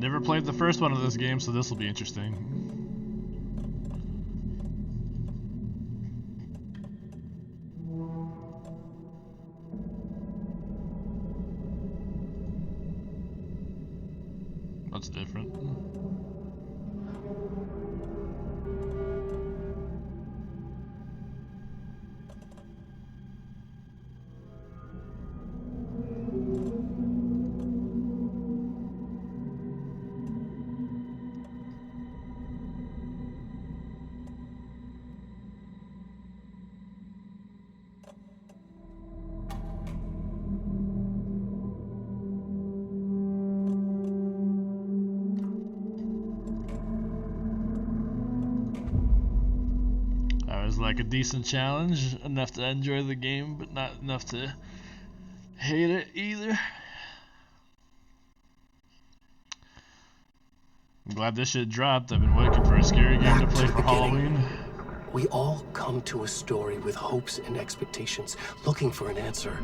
Never played the first one of this game, so this will be interesting. What's different? Like a decent challenge, enough to enjoy the game, but not enough to hate it either. I'm glad this shit dropped. I've been waiting for a scary game to play for Halloween. We all come to a story with hopes and expectations, looking for an answer.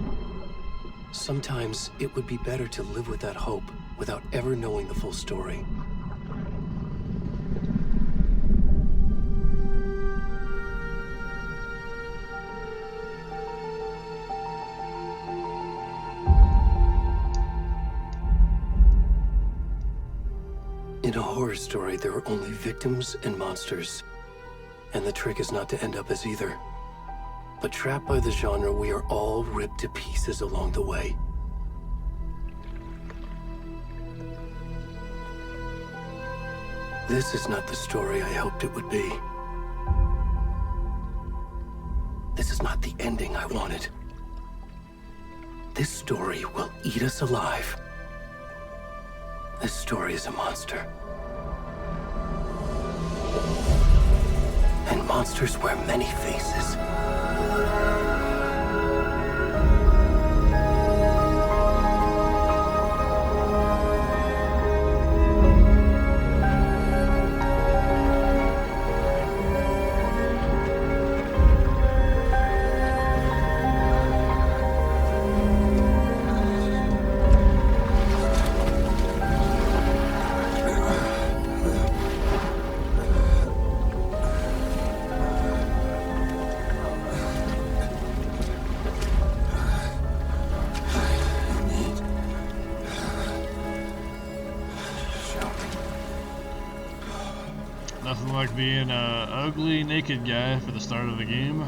Sometimes it would be better to live with that hope without ever knowing the full story. In a horror story, there are only victims and monsters. And the trick is not to end up as either. But trapped by the genre, we are all ripped to pieces along the way. This is not the story I hoped it would be. This is not the ending I wanted. This story will eat us alive. This story is a monster. And monsters wear many faces. Nothing like being an ugly, naked guy for the start of the game.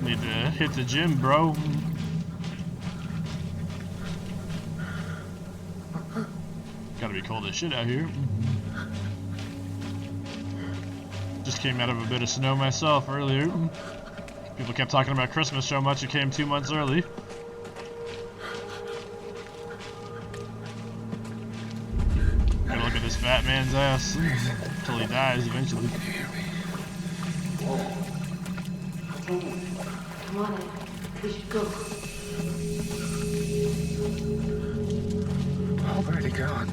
Need to hit the gym, bro. Gotta be cold as shit out here. Just came out of a bit of snow myself earlier. People kept talking about Christmas so much it came 2 months early. Look at this fat man's ass until he dies eventually. Come on in. We should go. Already gone.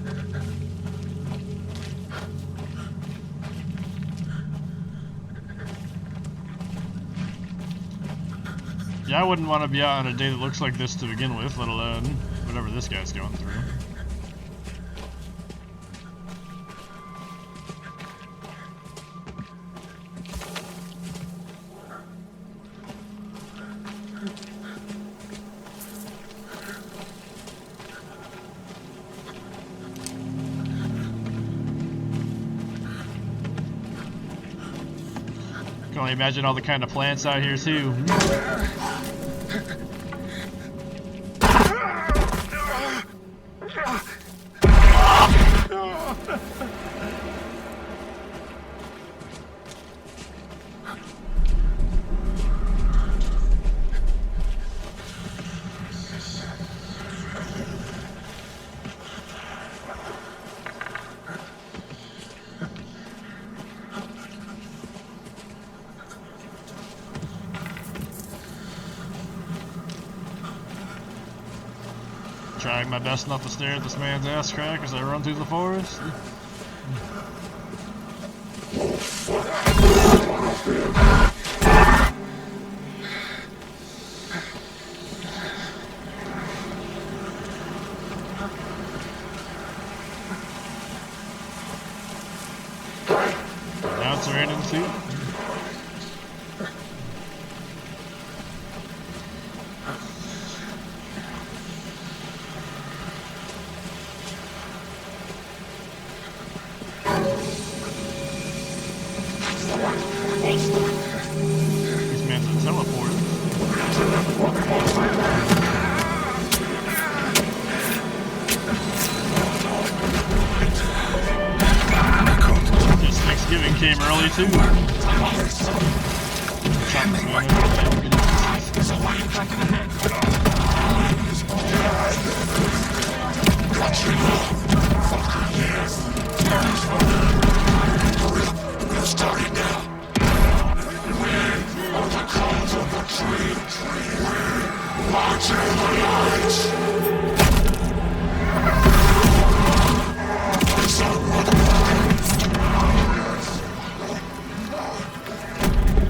Yeah, I wouldn't want to be out on a day that looks like this to begin with, let alone whatever this guy's going through. Can only imagine all the kind of plants out here too. Trying my best not to stare at this man's ass crack as I run through the forest. it's raining too. These man's a teleport. This Thanksgiving came early too. Shot this man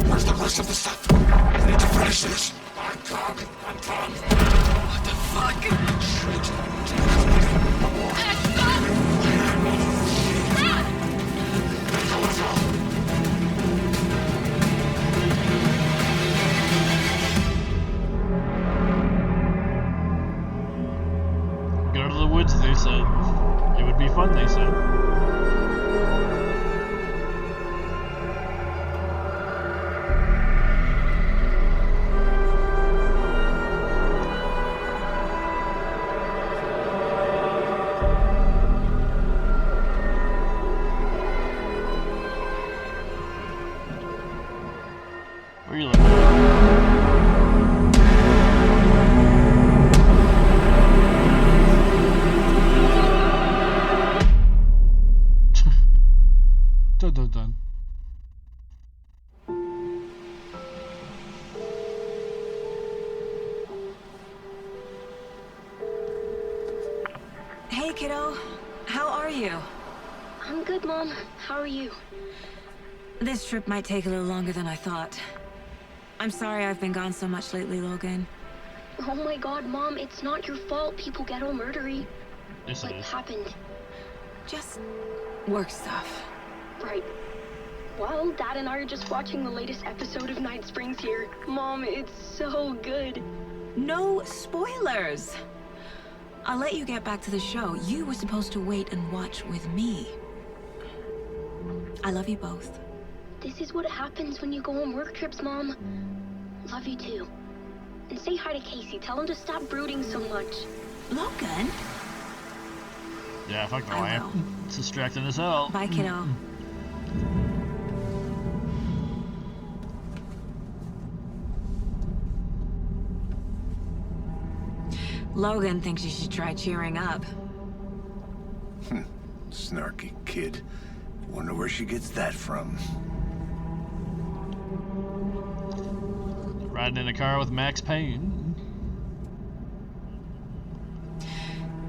Where's the rest of the stuff? I need to finish this. I'm coming. What the fuck? Go to the woods, they said. It would be fun, they said. Where are you looking at? Dun dun dun. Hey, kiddo. How are you? I'm good, Mom. How are you? This trip might take a little longer than I thought. I'm sorry I've been gone so much lately, Logan. Oh my god, Mom, it's not your fault people get all murdery. Yes, What it is. happened? Just work stuff. Right. Well, Dad and I are just watching the latest episode of Night Springs here. Mom, it's so good. No spoilers! I'll let you get back to the show. You were supposed to wait and watch with me. I love you both. This is what happens when you go on work trips, Mom. Love you too. And say hi to Casey. Tell him to stop brooding so much. Logan? Yeah, fuck the I lamp. will. It's distracting as hell. Bye, kiddo. Logan thinks you should try cheering up. Snarky kid. Wonder where she gets that from. Riding in a car with Max Payne.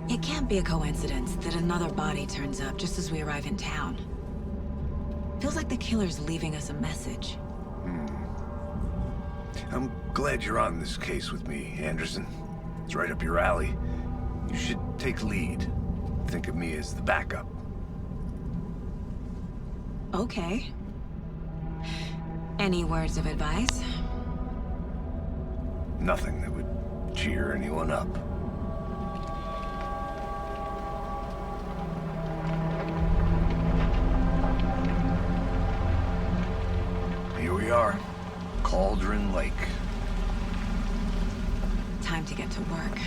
It can't be a coincidence that another body turns up just as we arrive in town. Feels like the killer's leaving us a message. I'm glad you're on this case with me, Anderson. It's right up your alley. You should take lead. Think of me as the backup. Okay. Any words of advice? Nothing that would cheer anyone up. Here we are. Cauldron Lake. Time to get to work.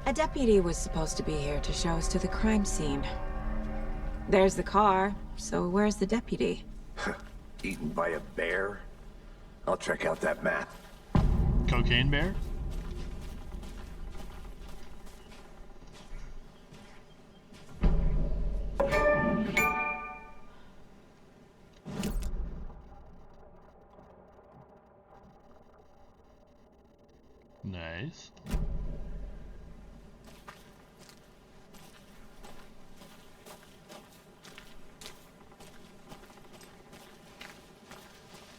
A deputy was supposed to be here to show us to the crime scene. There's the car, so where's the deputy? Eaten by a bear? I'll check out that map. Cocaine bear? Nice.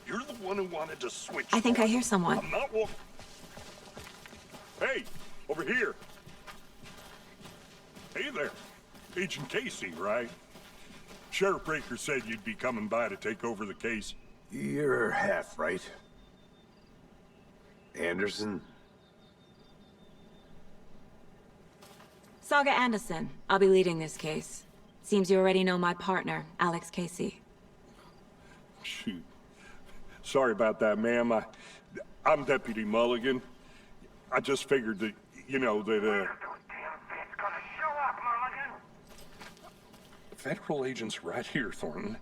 You're the one who wanted to switch. I think I hear someone. I'm not walking. Hey, over here. Hey there. Agent Casey, right? Sheriff Breaker said you'd be coming by to take over the case. You're half right. Anderson? Saga Anderson. I'll be leading this case. Seems you already know my partner, Alex Casey. Shoot. Sorry about that, ma'am. I'm Deputy Mulligan. I just figured that, you know, that, Federal agent's right here, Thornton.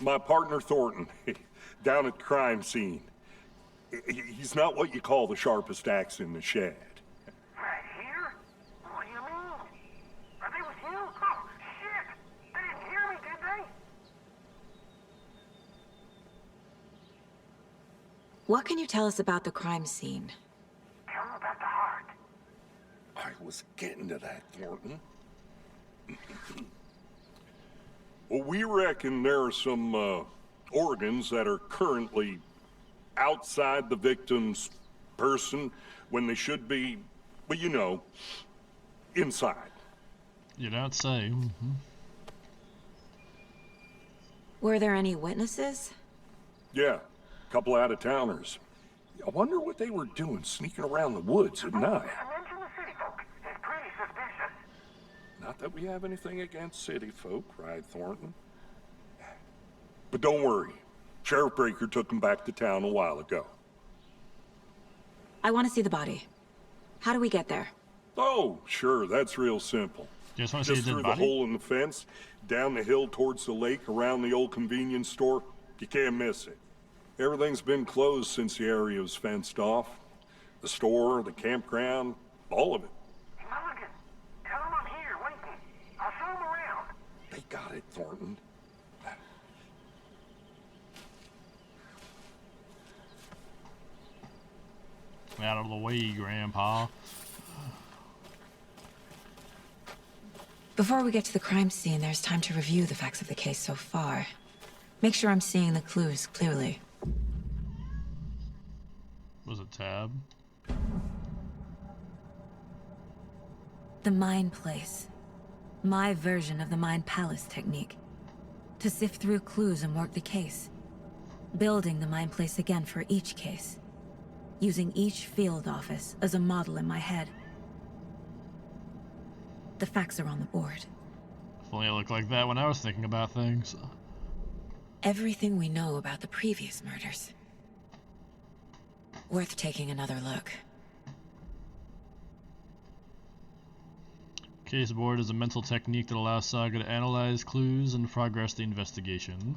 My partner, Thornton, down at the crime scene. He's not what you call the sharpest axe in the shed. Right here? What do you mean? Are they with you? Oh, shit! They didn't hear me, did they? What can you tell us about the crime scene? Tell them about the heart. I was getting to that, Thornton. Well, we reckon there are some, organs that are currently outside the victim's person when they should be, well, you know, inside. You don't say. Were there any witnesses? Yeah, a couple out-of-towners. I wonder what they were doing sneaking around the woods at night. Mention the city folk. It's pretty suspicious. Not that we have anything against city folk, right, Thornton? But don't worry. Sheriff Breaker took him back to town a while ago. I want to see the body. How do we get there? Oh, sure, that's real simple. You just want to see Just a through dead the body? hole in the fence, down the hill towards the lake, around the old convenience store. You can't miss it. Everything's been closed since the area was fenced off. The store, the campground, all of it. Mulligan, tell them I'm here, waiting. I'll show them around. They got it, Thornton. Out of the way, Grandpa. Before we get to the crime scene, there's time to review the facts of the case so far. Make sure I'm seeing the clues clearly. Was it tab? The Mind Place. My version of the Mind Palace technique. To sift through clues and work the case. Building the Mind Place again for each case. Using each field office as a model in my head. The facts are on the board. If only it looked like that when I was thinking about things. Everything we know about the previous murders. Worth taking another look. Case board is a mental technique that allows Saga to analyze clues and progress the investigation.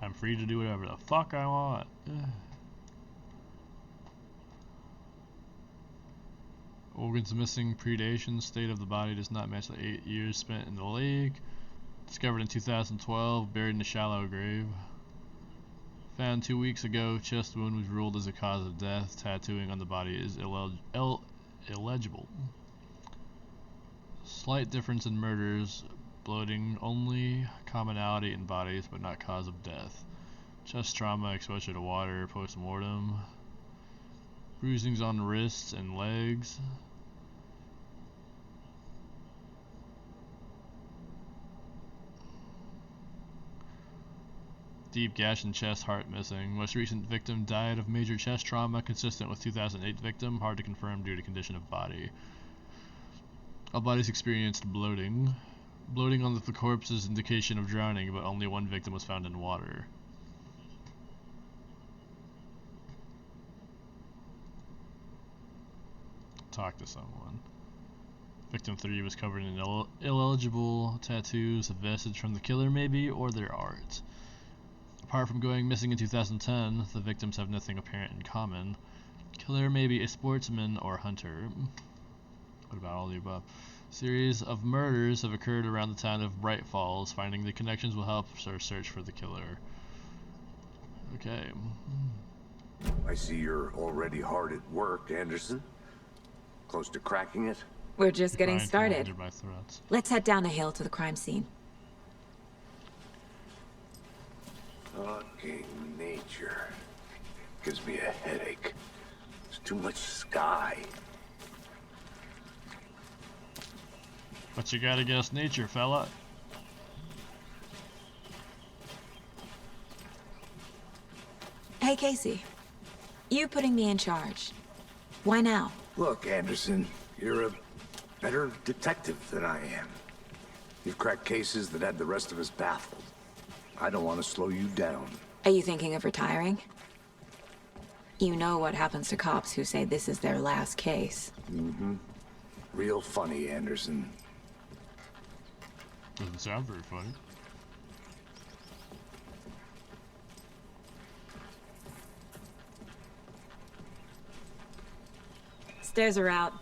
I'm free to do whatever the fuck I want. Organs missing, predation, state of the body does not match the 8 years spent in the lake. Discovered in 2012, buried in a shallow grave. Found 2 weeks ago, chest wound was ruled as a cause of death. Tattooing on the body is illegible. Slight difference in murders. Bloating only, commonality in bodies but not cause of death. Chest trauma, exposure to water, post-mortem. Bruisings on wrists and legs. Deep gash in chest, heart missing. Most recent victim died of major chest trauma consistent with 2008 victim, hard to confirm due to condition of body. All bodies experienced bloating. Bloating on the corpse is indication of drowning, but only one victim was found in water. Talk to someone. Victim 3 was covered in illegible tattoos, a vestige from the killer maybe, or their art. Apart from going missing in 2010, the victims have nothing apparent in common. Killer may be a sportsman or hunter. What about all the above? Series of murders have occurred around the town of Bright Falls. Finding the connections will help our search for the killer. Okay. I see you're already hard at work, Anderson. Close to cracking it? We're just getting Brian started. commanded by threats. Let's head down the hill to the crime scene. Fucking nature. Gives me a headache. There's too much sky. But you gotta guess nature, fella. Hey, Casey. You putting me in charge. Why now? Look, Anderson, you're a better detective than I am. You've cracked cases that had the rest of us baffled. I don't want to slow you down. Are you thinking of retiring? You know what happens to cops who say this is their last case. Mm-hmm. Real funny, Anderson. Doesn't sound very funny. Stairs are out.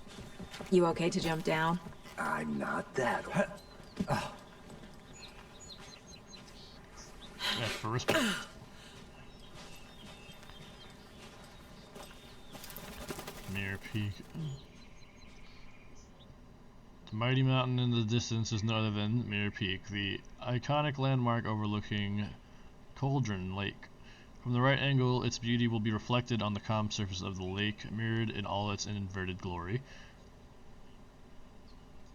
You okay to jump down? I'm not that old. Yeah, for respect. Mirror Peak. The mighty mountain in the distance is no other than Mirror Peak, the iconic landmark overlooking Cauldron Lake. From the right angle, its beauty will be reflected on the calm surface of the lake, mirrored in all its inverted glory.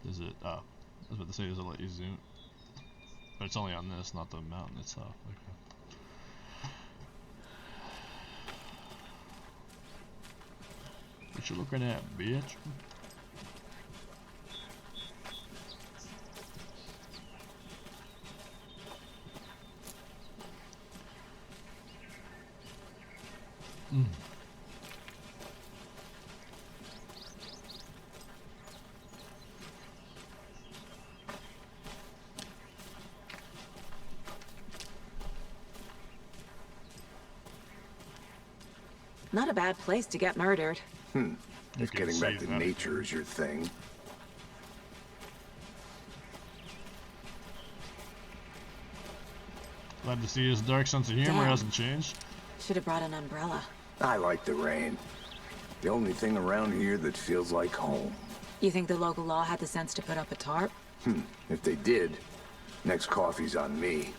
Is it? Oh, I was about to say, does it let you zoom? But it's only on this, not the mountain itself. Okay. What you looking at, bitch? Not a bad place to get murdered. If can getting back see to that. nature is your thing. Glad to see his dark sense of humor Damn. hasn't changed. Should have brought an umbrella. I like the rain. The only thing around here that feels like home. You think the local law had the sense to put up a tarp? If they did, next coffee's on me.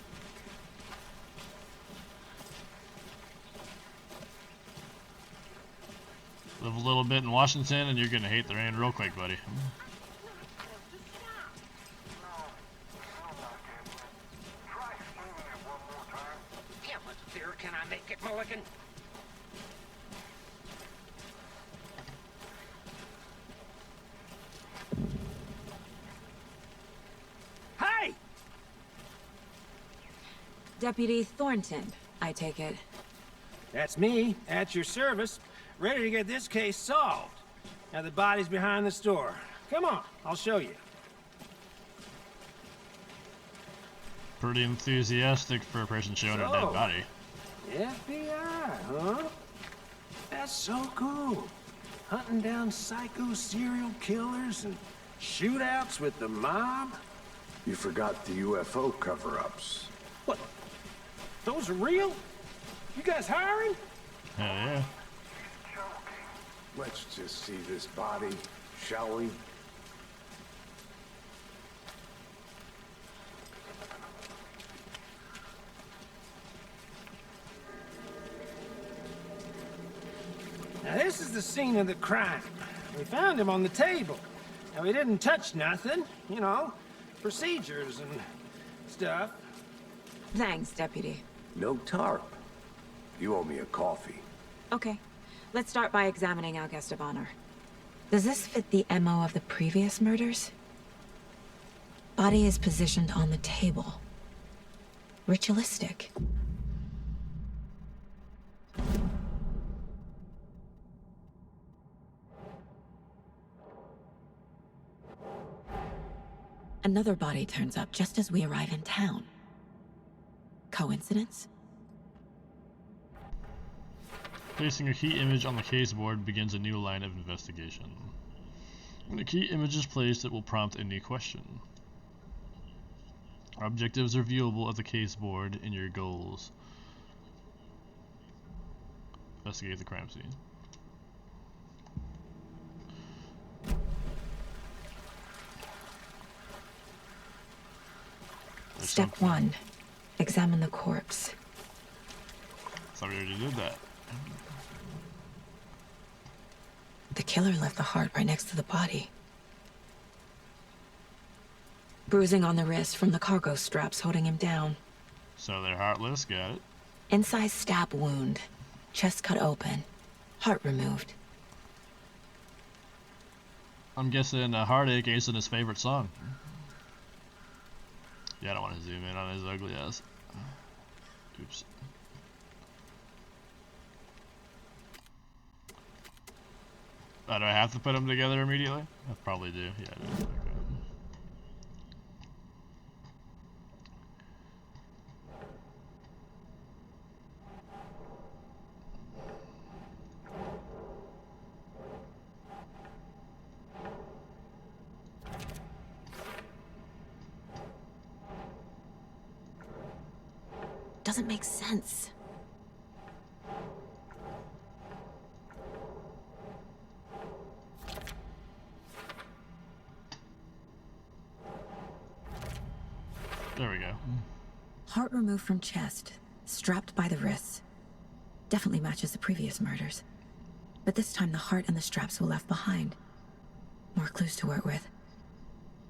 Live a little bit in Washington and you're gonna hate the rain real quick, buddy. How much beer can I make it, Mulligan? Hey! Deputy Thornton, I take it. That's me, at your service, ready to get this case solved. Now the body's behind the store. Come on, I'll show you. Pretty enthusiastic for a person showing a dead So- body. FBI, huh? That's so cool. Hunting down psycho serial killers and shootouts with the mob. You forgot the UFO cover-ups. What? Those are real? You guys hiring? Hell yeah. Let's just see this body, shall we? Now this is the scene of the crime. We found him on the table. Now we didn't touch nothing, you know, procedures and stuff. Thanks, Deputy. No tarp. You owe me a coffee. Okay, let's start by examining our guest of honor. Does this fit the MO of the previous murders? Body is positioned on the table. Ritualistic. Another body turns up just as we arrive in town. Coincidence? Placing a key image on the case board begins a new line of investigation. When a key image is placed, it will prompt a new question. Objectives are viewable at the case board in your goals. Investigate the crime scene. Step something. 1. Examine the corpse. Thought we already did that. The killer left the heart right next to the body. Bruising on the wrist from the cargo straps holding him down. So they're heartless, got it. Incised stab wound. Chest cut open. Heart removed. I'm guessing Heartache isn't his favorite song. Yeah, I don't want to zoom in on his ugly ass. Oops. Oh, do I have to put them together immediately? I probably do. Yeah, I do. Okay. Doesn't make sense. There we go. Heart removed from chest, strapped by the wrists. Definitely matches the previous murders. But this time the heart and the straps were left behind. More clues to work with.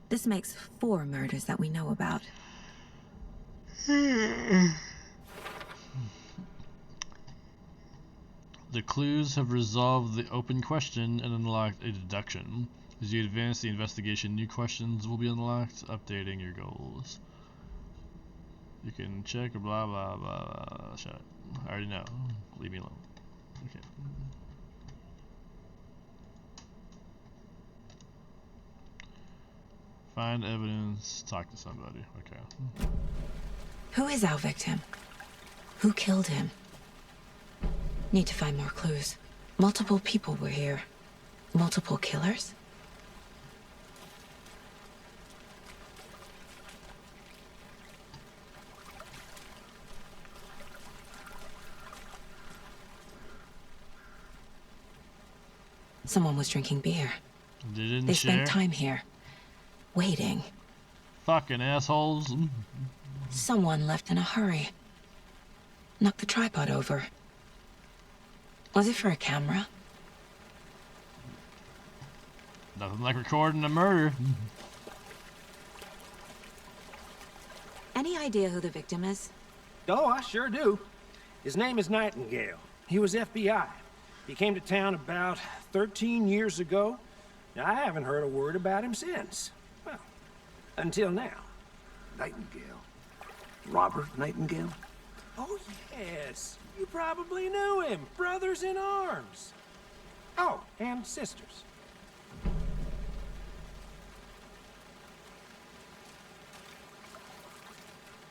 This makes 4 murders that we know about. The clues have resolved the open question and unlocked a deduction. As you advance the investigation, new questions will be unlocked, updating your goals. You can check blah blah blah. Shut up. I already know. Leave me alone. Okay. Find evidence. Talk to somebody. Okay. Who is our victim? Who killed him? Need to find more clues. Multiple people were here. Multiple killers? Someone was drinking beer. They didn't They share. spent time here, waiting. Fucking assholes. Someone left in a hurry. Knocked the tripod over. Was it for a camera? Nothing like recording a murder. Any idea who the victim is? Oh, I sure do. His name is Nightingale. He was FBI. He came to town about 13 years ago. Now, I haven't heard a word about him since. Well, until now. Nightingale. Robert Nightingale? Oh, yes. You probably knew him. Brothers in arms. Oh, and sisters.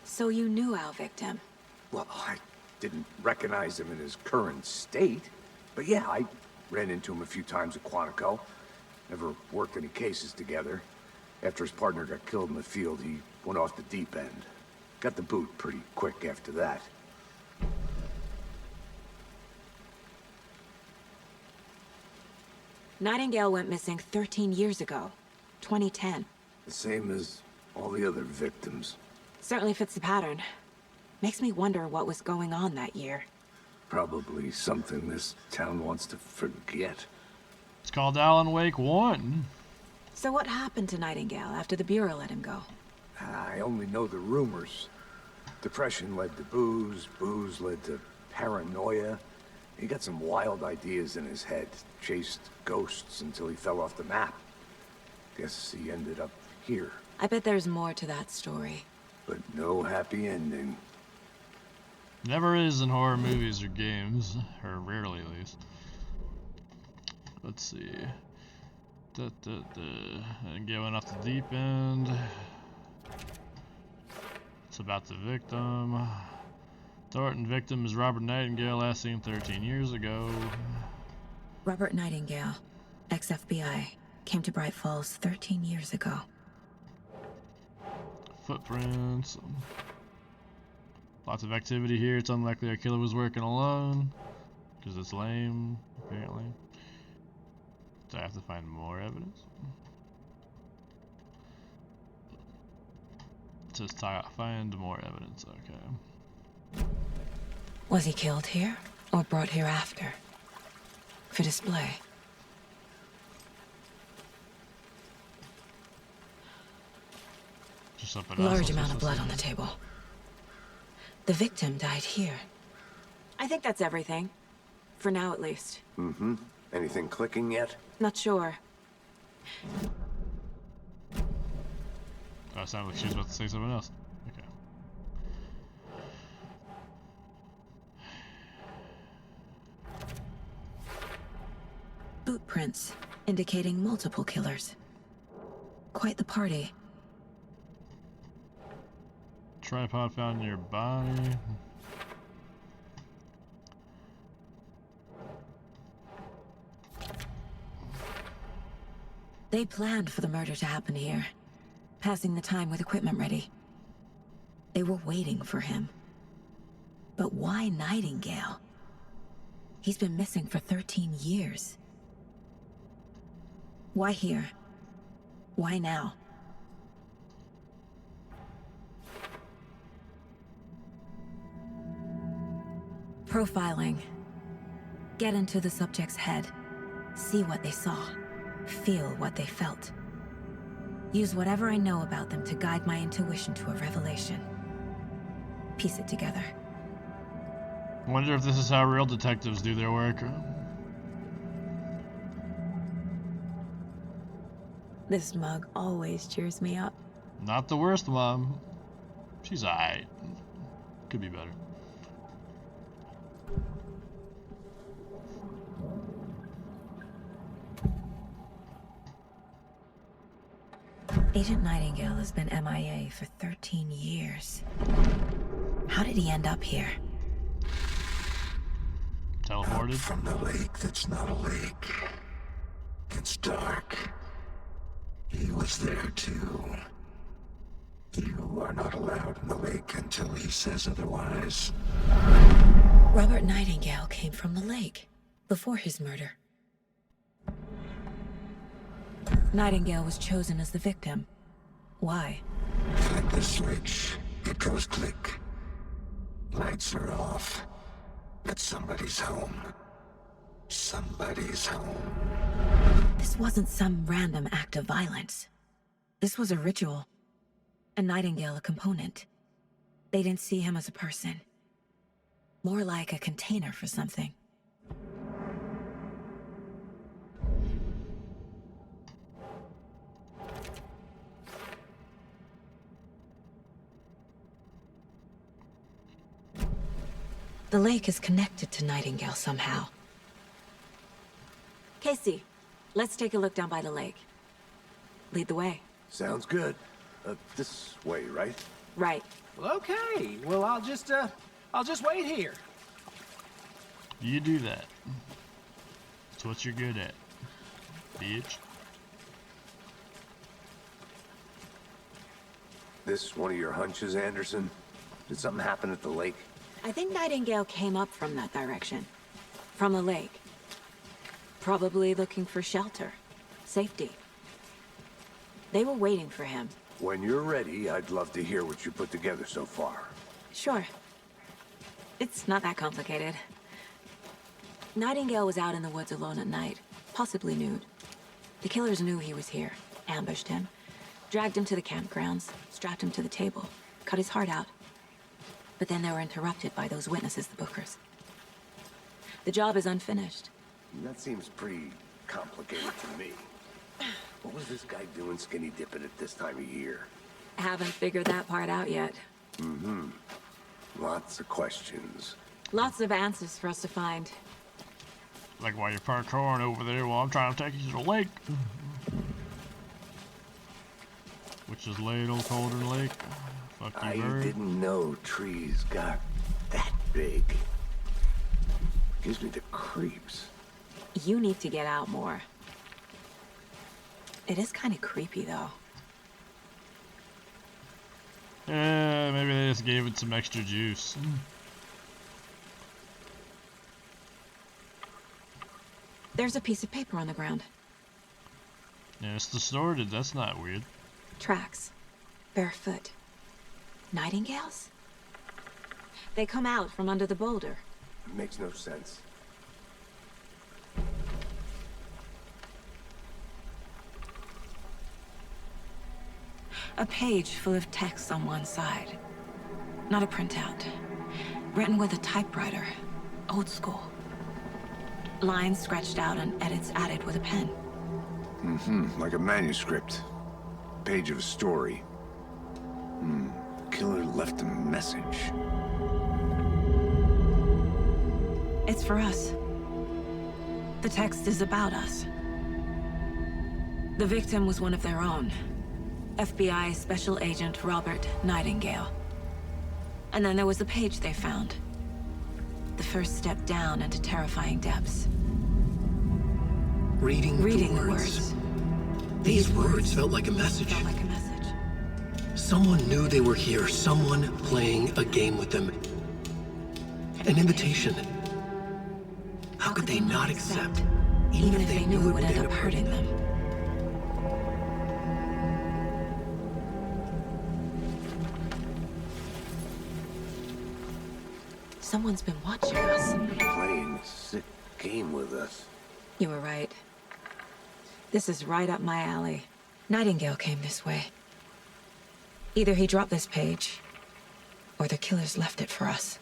So you knew our victim? Well, I didn't recognize him in his current state. But yeah, I ran into him a few times at Quantico. Never worked any cases together. After his partner got killed in the field, he went off the deep end. Got the boot pretty quick after that. Nightingale went missing 13 years ago. 2010. The same as all the other victims. Certainly fits the pattern. Makes me wonder what was going on that year. Probably something this town wants to forget. It's called Alan Wake 1. So what happened to Nightingale after the Bureau let him go? I only know the rumors. Depression led to booze, booze led to paranoia. He got some wild ideas in his head, chased ghosts until he fell off the map. Guess he ended up here, I bet there's more to that story. but no happy ending. Never is in horror movies or games, or rarely at least. Let's see. And going off the deep end. It's about the victim. Thornton victim is Robert Nightingale, last seen 13 years ago. Robert Nightingale, ex-FBI, came to Bright Falls 13 years ago. Footprints. Lots of activity here. It's unlikely our killer was working alone, because it's lame, apparently. Do I have to find more evidence? It says find more evidence. Okay. Was he killed here, or brought here after? For display? Just something else. Large amount of blood on the table. The victim died here. I think that's everything. For now, at least. Mm-hmm. Anything clicking yet? Not sure. Oh, it sounded like she was about to say something else. Okay. Boot prints, indicating multiple killers. Quite the party. Tripod found nearby. They planned for the murder to happen here, passing the time with equipment ready. They were waiting for him. But why Nightingale? He's been missing for 13 years. Why here? Why now? Profiling. Get into the subject's head. See what they saw. Feel what they felt. Use whatever I know about them to guide my intuition to a revelation. Piece it together. Wonder if this is how real detectives do their work. This mug always cheers me up. Not the worst, Mom. She's alright. Could be better. Agent Nightingale has been MIA for 13 years. How did he end up here? Teleported? From the lake that's not a lake. It's dark. He was there too. You are not allowed in the lake until he says otherwise. Robert Nightingale came from the lake, before his murder. Nightingale was chosen as the victim. Why? Like the switch, it goes click. Lights are off. But somebody's home. Somebody's home. This wasn't some random act of violence. This was a ritual. And Nightingale a component. They didn't see him as a person. More like a container for something. The lake is connected to Nightingale somehow. Casey, let's take a look down by the lake. Lead the way. Sounds good. This way, right? Right. Well, okay. Well, I'll just wait here. You do that. That's what you're good at, bitch. This one of your hunches, Anderson? Did something happen at the lake? I think Nightingale came up from that direction. From the lake. Probably looking for shelter. Safety. They were waiting for him. When you're ready, I'd love to hear what you put together so far. Sure. It's not that complicated. Nightingale was out in the woods alone at night, possibly nude. The killers knew he was here, ambushed him, dragged him to the campgrounds, strapped him to the table, cut his heart out. But then they were interrupted by those witnesses, the Bookers. The job is unfinished. That seems pretty complicated to me. What was this guy doing skinny dipping at this time of year? Haven't figured that part out yet. Mm-hmm. Lots of questions. Lots of answers for us to find. Like while you're parkouring over there while I'm trying to take you to the lake. Which is late old Cauldron Lake. Fuck you, I bird. didn't know trees got that big. Gives me the creeps. You need to get out more. It is kind of creepy, though. Maybe they just gave it some extra juice. There's a piece of paper on the ground. Yeah, it's distorted. That's not weird. Tracks. Barefoot. Nightingales? They come out from under the boulder. It makes no sense. A page full of text on one side. Not a printout. Written with a typewriter. Old school. Lines scratched out and edits added with a pen. Like a manuscript. Page of a story. Killer left a message. It's for us. The text is about us. The victim was one of their own. FBI Special Agent Robert Nightingale. And then there was the page they found. The first step down into terrifying depths. Reading the words. These words felt like a message. Someone knew they were here. Someone playing a game with them. An invitation. How could they not accept, even if they knew it would end up hurting them? Someone's been watching us. Playing a sick game with us. You were right. This is right up my alley. Nightingale came this way. Either he dropped this page, or the killers left it for us.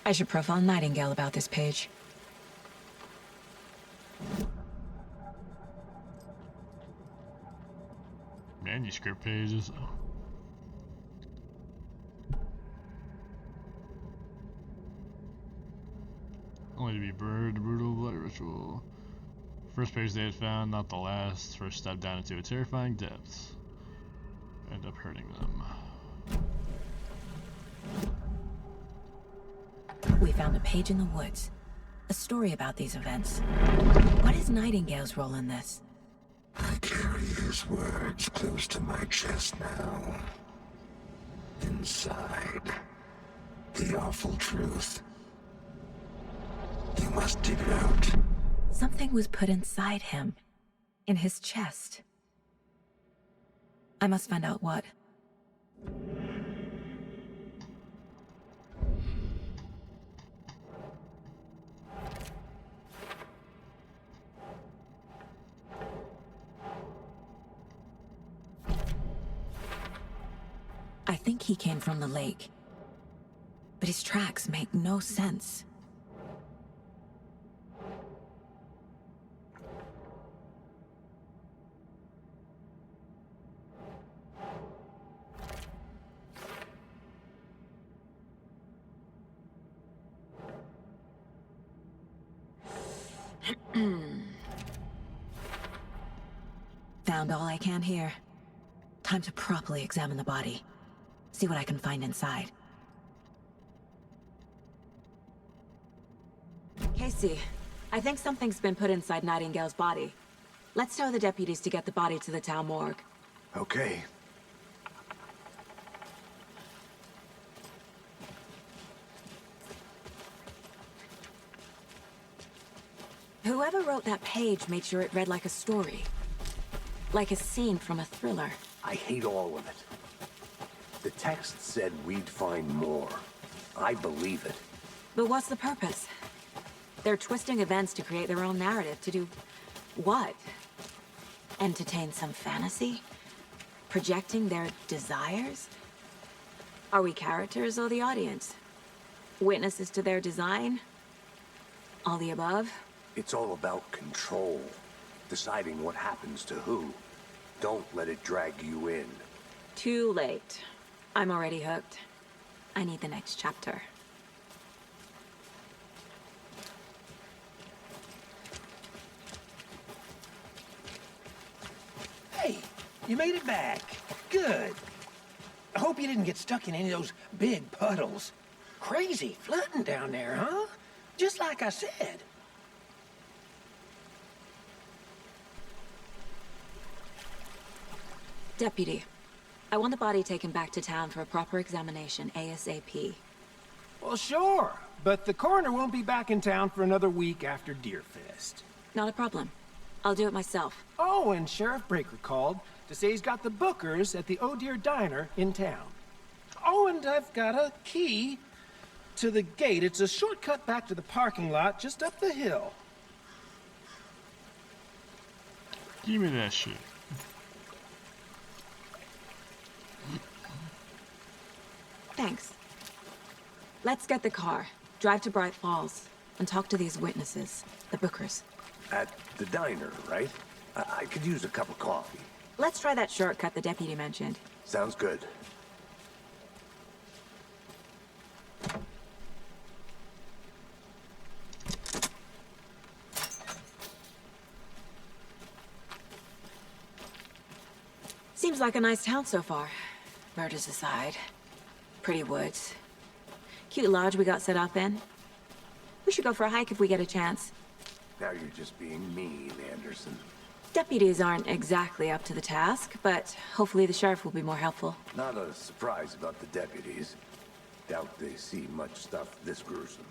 I should profile Nightingale about this page. Manuscript pages. Only to be brutal blood ritual. First page they had found, not the last. First step down into a terrifying depth. End up hurting them. We found a page in the woods. A story about these events. What is Nightingale's role in this? I carry his words close to my chest now. Inside, the awful truth. You must dig it out. Something was put inside him. In his chest. I must find out what. I think he came from the lake. But his tracks make no sense. Found all I can here. Time to properly examine the body. See what I can find inside. Casey, I think something's been put inside Nightingale's body. Let's tell the deputies to get the body to the town morgue. Okay. Whoever wrote that page made sure it read like a story. Like a scene from a thriller. I hate all of it. The text said we'd find more. I believe it. But what's the purpose? They're twisting events to create their own narrative. To do what? Entertain some fantasy? Projecting their desires? Are we characters or the audience? Witnesses to their design? All the above? It's all about control. Deciding what happens to who. Don't let it drag you in. Too late. I'm already hooked. I need the next chapter. Hey, you made it back. Good. I hope you didn't get stuck in any of those big puddles. Crazy flooding down there, huh? Just like I said. Deputy, I want the body taken back to town for a proper examination, ASAP. Well, sure. But the coroner won't be back in town for another week after Deerfest. Not a problem. I'll do it myself. Oh, and Sheriff Breaker called to say he's got the bookers at the Oh Dear Diner in town. Oh, and I've got a key to the gate. It's a shortcut back to the parking lot just up the hill. Give me that shit. Thanks. Let's get the car, drive to Bright Falls, and talk to these witnesses, the bookers. At the diner, right? I could use a cup of coffee. Let's try that shortcut the deputy mentioned. Sounds good. Seems like a nice town so far. Murders aside. Pretty woods. Cute lodge we got set up in. We should go for a hike if we get a chance. Now you're just being mean, Anderson. Deputies aren't exactly up to the task, but hopefully the sheriff will be more helpful. Not a surprise about the deputies. Doubt they see much stuff this gruesome.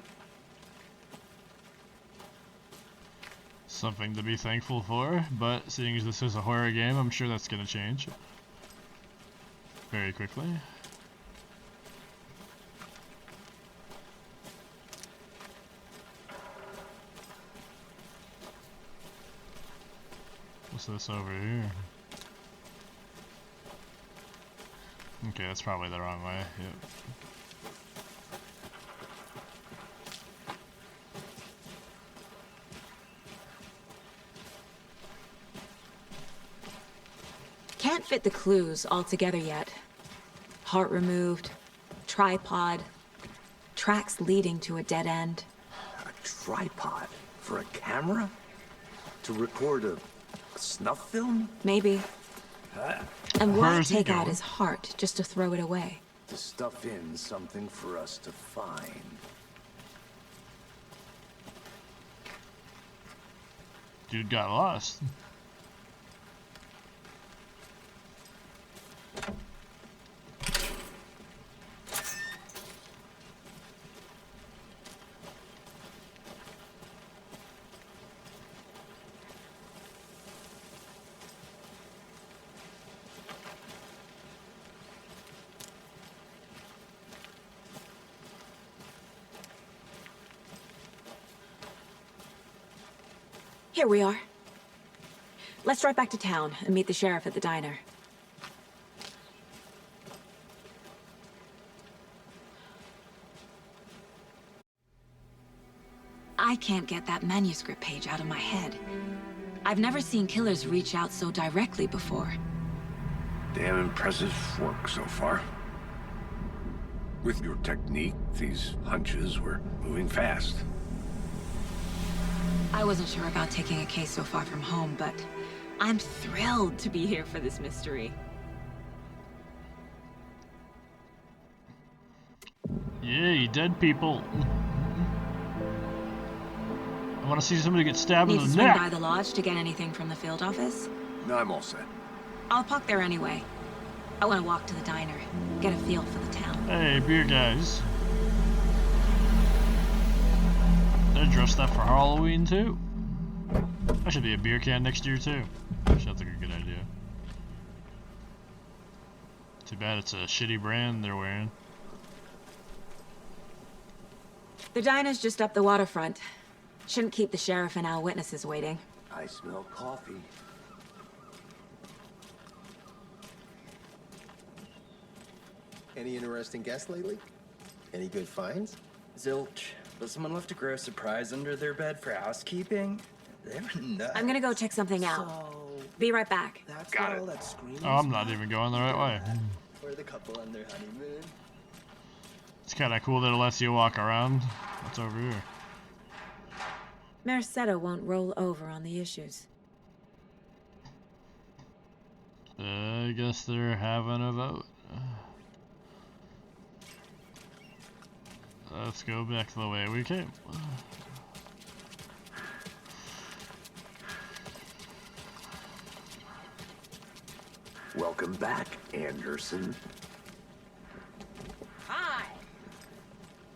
Something to be thankful for, but seeing as this is a horror game, I'm sure that's gonna change very quickly. What's this over here? Okay, that's probably the wrong way. Yep. Can't fit the clues all together yet. Heart removed, tripod, tracks leading to a dead end. A tripod? For a camera? To record a snuff film? Maybe. And why Where's he take out going? his heart just to throw it away? To stuff in something for us to find. Dude got lost. Here we are. Let's drive back to town and meet the sheriff at the diner. I can't get that manuscript page out of my head. I've never seen killers reach out so directly before. Damn impressive work so far. With your technique, these hunches were moving fast. I wasn't sure about taking a case so far from home, but I'm thrilled to be here for this mystery. Yay, dead people. I want to see somebody get stabbed Need in to the swing neck. by the lodge to get anything from the field office? No, I'm all set. I'll park there anyway. I want to walk to the diner, get a feel for the town. Hey, beer guys. They're dressed up for Halloween too. I should be a beer can next year too. Sounds like a good idea. Too bad it's a shitty brand they're wearing. The diner's just up the waterfront. Shouldn't keep the sheriff and our witnesses waiting. I smell coffee. Any interesting guests lately? Any good finds? Zilch. But someone left a gross surprise under their bed for housekeeping? They were nuts. I'm gonna go check something out. So, Be right back. that's Got not it. all that screams. Oh, I'm not even going the right way. Or the couple on their honeymoon? It's kind of cool that it lets you walk around. What's over here? Mercado won't roll over on the issues. I guess they're having a vote. Let's go back the way we came. Welcome back, Anderson. Hi.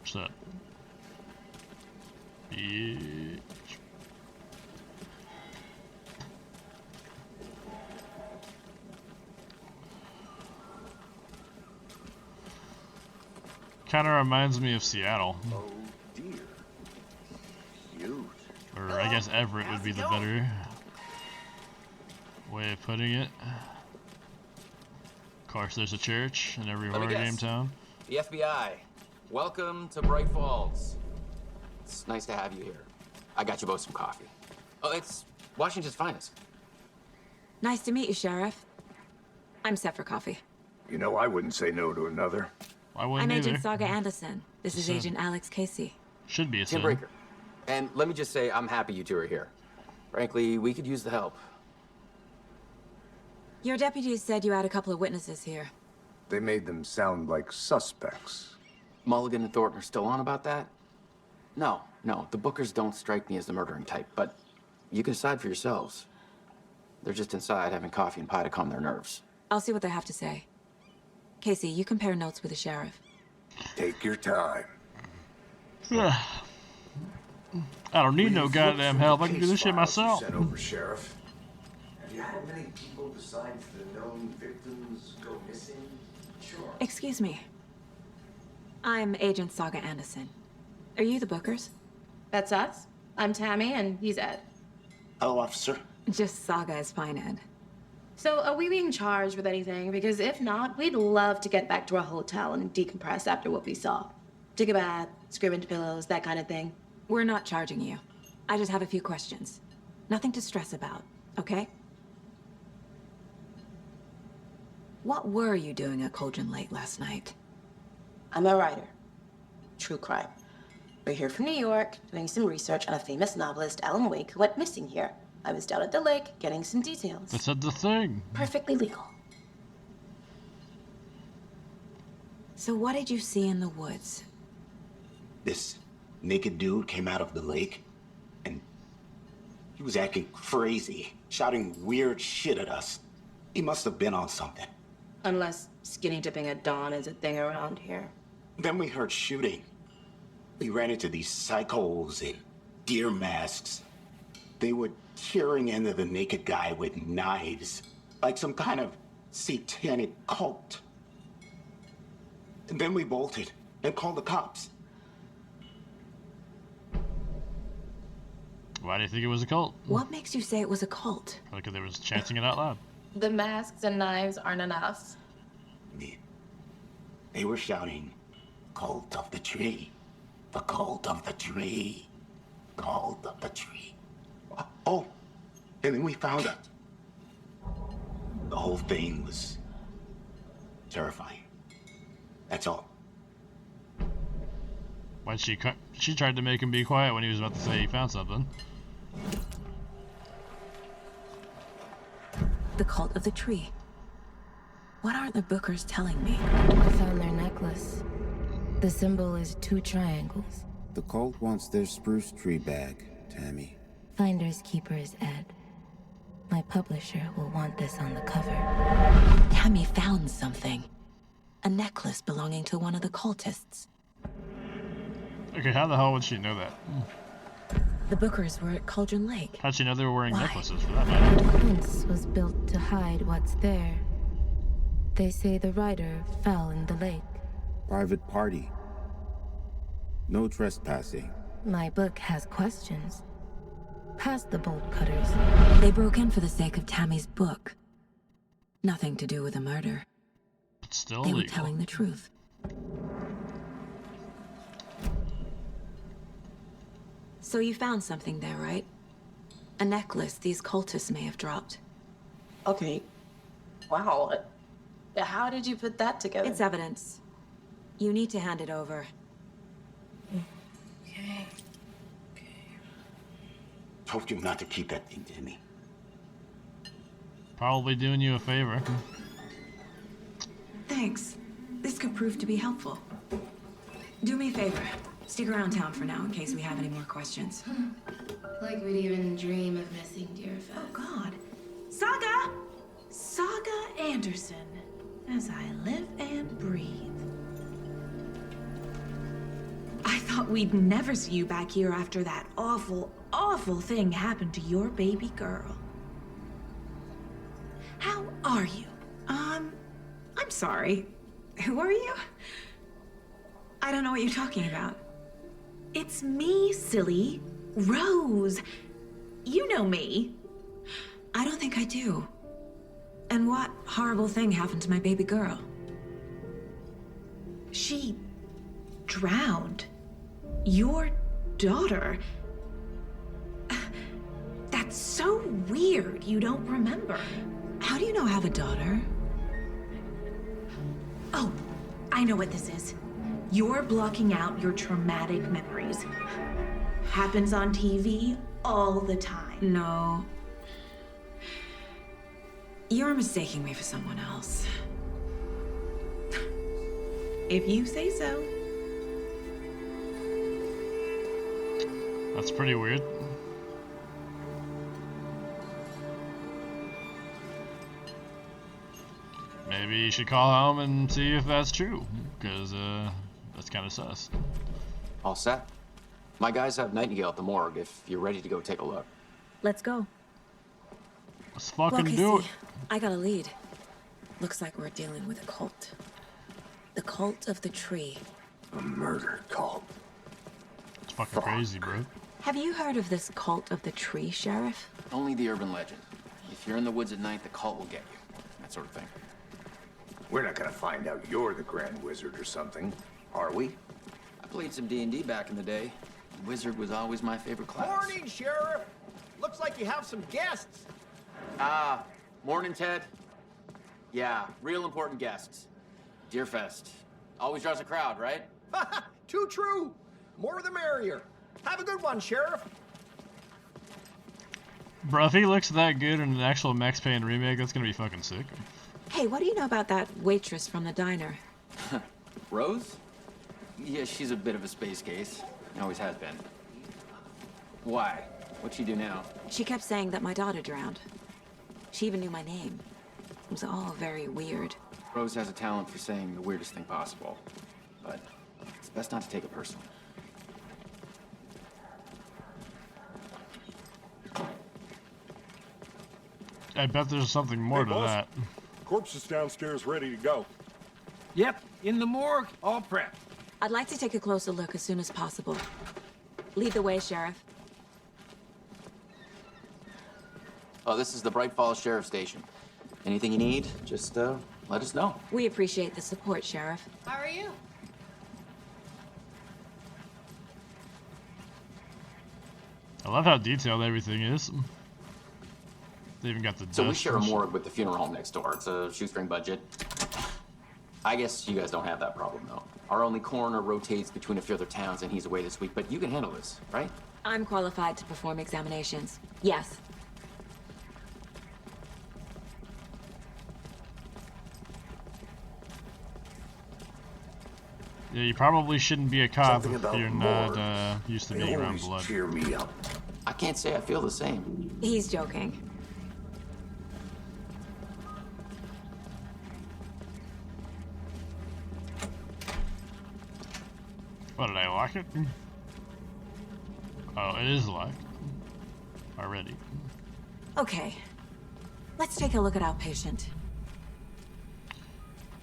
What's that? Bitch. kind of reminds me of Seattle. Oh dear. Cute. Or I guess Everett would be the better way of putting it. Of course, there's a church in every horror game town. The FBI. Welcome to Bright Falls. It's nice to have you here. I got you both some coffee. Oh, it's Washington's finest. Nice to meet you, Sheriff. I'm set for coffee. You know, I wouldn't say no to another. I wouldn't I'm either. Agent Saga Anderson. This is Sin. Agent Alex Casey. Should be a Tim sin. Breaker. And let me just say, I'm happy you two are here. Frankly, we could use the help. Your deputies said you had a couple of witnesses here. They made them sound like suspects. Mulligan and Thornton are still on about that? No, the Bookers don't strike me as the murdering type, but you can decide for yourselves. They're just inside having coffee and pie to calm their nerves. I'll see what they have to say. Casey, you compare notes with the sheriff. Take your time. I don't need no goddamn help. I can do this shit myself. Sent over, Sheriff. Have you had many people besides the known victims go missing? Sure. Excuse me. I'm Agent Saga Anderson. Are you the Bookers? That's us. I'm Tammy, and he's Ed. Hello, officer. Just Saga is fine, Ed. So, are we being charged with anything? Because if not, we'd love to get back to our hotel and decompress after what we saw. Take a bath, scream into pillows, that kind of thing. We're not charging you. I just have a few questions. Nothing to stress about, okay? What were you doing at Cauldron Lake last night? I'm a writer. True crime. We're here from New York, doing some research on a famous novelist, Alan Wake, who went missing here. I was down at the lake, getting some details. That's the thing. Perfectly legal. So what did you see in the woods? This naked dude came out of the lake, and he was acting crazy, shouting weird shit at us. He must have been on something. Unless skinny dipping at dawn is a thing around here. Then we heard shooting. We ran into these psychos in deer masks. They were tearing into the naked guy with knives, like some kind of satanic cult. And then we bolted and called the cops. Why do you think it was a cult? What makes you say it was a cult? Probably because they was chanting it out loud. The masks and knives aren't enough. They were shouting, "Cult of the tree, the cult of the tree, cult of the tree." Oh, and then we found out. The whole thing was terrifying. That's all. Why'd she tried to make him be quiet when he was about to say he found something. The cult of the tree. What aren't the Bookers telling me? I found their necklace. The symbol is 2 triangles. The cult wants their spruce tree back, Tammy. Finders keepers, Ed. My publisher will want this on the cover. Tammy found something. A necklace belonging to one of the cultists. Okay, how the hell would she know that? The Bookers were at Cauldron Lake. How'd she know they were wearing Why? necklaces for that matter? The fence was built to hide what's there. They say the writer fell in the lake. Private party. No trespassing. My book has questions. Past the bolt cutters. They broke in for the sake of Tammy's book. Nothing to do with a murder. But still They were illegal. telling the truth. So you found something there, right? A necklace these cultists may have dropped. Okay. Wow. How did you put that together? It's evidence. You need to hand it over. Okay. Told you not to keep that thing to me. Probably doing you a favor. Thanks. This could prove to be helpful. Do me a favor. Stick around town for now in case we have any more questions. Like we'd even dream of missing Deerfest. Oh, God. Saga! Saga Anderson. As I live and breathe. I thought we'd never see you back here after that awful, awful thing happened to your baby girl. How are you? I'm sorry. Who are you? I don't know what you're talking about. It's me, silly. Rose. You know me. I don't think I do. And what horrible thing happened to my baby girl? She drowned. Your daughter. That's so weird you don't remember. How do you know I have a daughter? Oh, I know what this is. You're blocking out your traumatic memories. Happens on TV all the time. No. You're mistaking me for someone else. If you say so. That's pretty weird. Maybe you should call home and see if that's true, because that's kind of sus. All set. My guys have Nightingale at the morgue if you're ready to go take a look. Let's go. Let's fucking Well, do it. Casey, I got a lead. Looks like we're dealing with a cult. The cult of the tree. A murder cult. It's fucking crazy, bro. Have you heard of this cult of the tree, Sheriff? Only the urban legend. If you're in the woods at night, the cult will get you. That sort of thing. We're not gonna find out you're the Grand Wizard or something, are we? I played some D&D back in the day. Wizard was always my favorite class. Morning, Sheriff. Looks like you have some guests. Morning, Ted. Yeah, real important guests. Deerfest. Always draws a crowd, right? Too true. More the merrier. Have a good one, Sheriff. Bro, if he looks that good in an actual Max Payne remake, that's gonna be fucking sick. Hey, what do you know about that waitress from the diner? Rose? Yeah, she's a bit of a space case. Always has been. Why? What'd she do now? She kept saying that my daughter drowned. She even knew my name. It was all very weird. Rose has a talent for saying the weirdest thing possible. But it's best not to take it personally. I bet there's something more Hey, to boss. that. Corpse is downstairs ready to go. Yep, in the morgue, all prepped. I'd like to take a closer look as soon as possible. Lead the way, Sheriff. Oh, this is the Bright Falls Sheriff Station. Anything you need, just let us know. We appreciate the support, Sheriff. How are you? I love how detailed everything is. They even got the So we dust share a and shit. morgue with the funeral home next door. It's a shoestring budget. I guess you guys don't have that problem, though. Our only coroner rotates between a few other towns, and he's away this week, but you can handle this, right? I'm qualified to perform examinations. Yes. Yeah, you probably shouldn't be a cop Something if about you're morgues. not used to They being around always blood. cheer me up. I can't say I feel the same. He's joking. What, did I lock it? Oh, it is locked. Already. Okay. Let's take a look at our patient.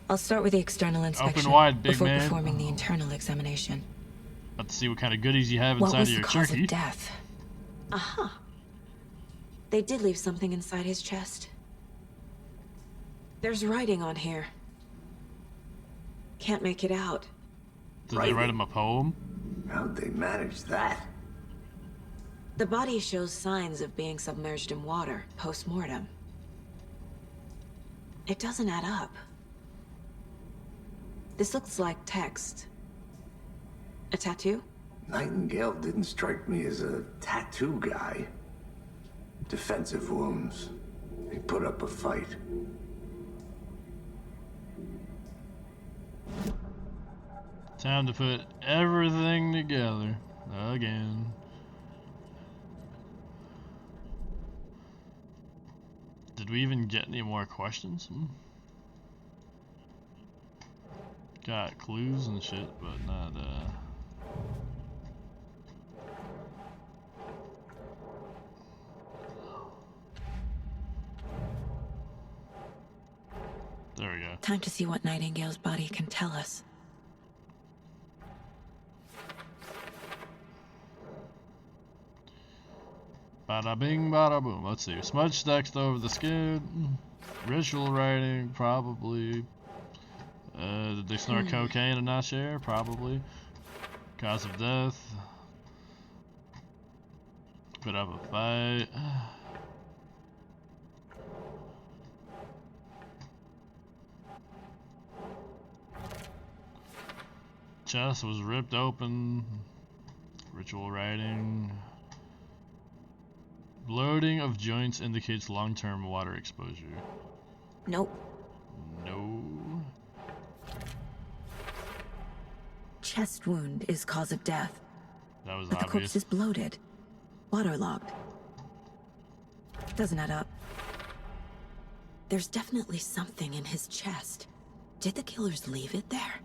I'll start with the external inspection wide, big before man. performing the internal examination. Let's see what kind of goodies you have What inside was of the your cause turkey. of death? Uh-huh. They did leave something inside his chest. There's writing on here. Can't make it out. Did they write him a poem? How'd they manage that? The body shows signs of being submerged in water post-mortem. It doesn't add up. This looks like text. A tattoo? Nightingale didn't strike me as a tattoo guy. Defensive wounds. He put up a fight. Time to put everything together again. Did we even get any more questions? Got clues and shit, but not there we go. Time to see what Nightingale's body can tell us. Bada bing, bada boom. Let's see. Smudge text over the skin. Ritual writing, probably. Did they snort cocaine and not share? Probably. Cause of death. Put up a fight. Chest was ripped open. Ritual writing. Bloating of joints indicates long-term water exposure. Nope. No. Chest wound is cause of death. That was but the corpse obvious. is bloated. Waterlogged. Doesn't add up. There's definitely something in his chest. Did the killers leave it there?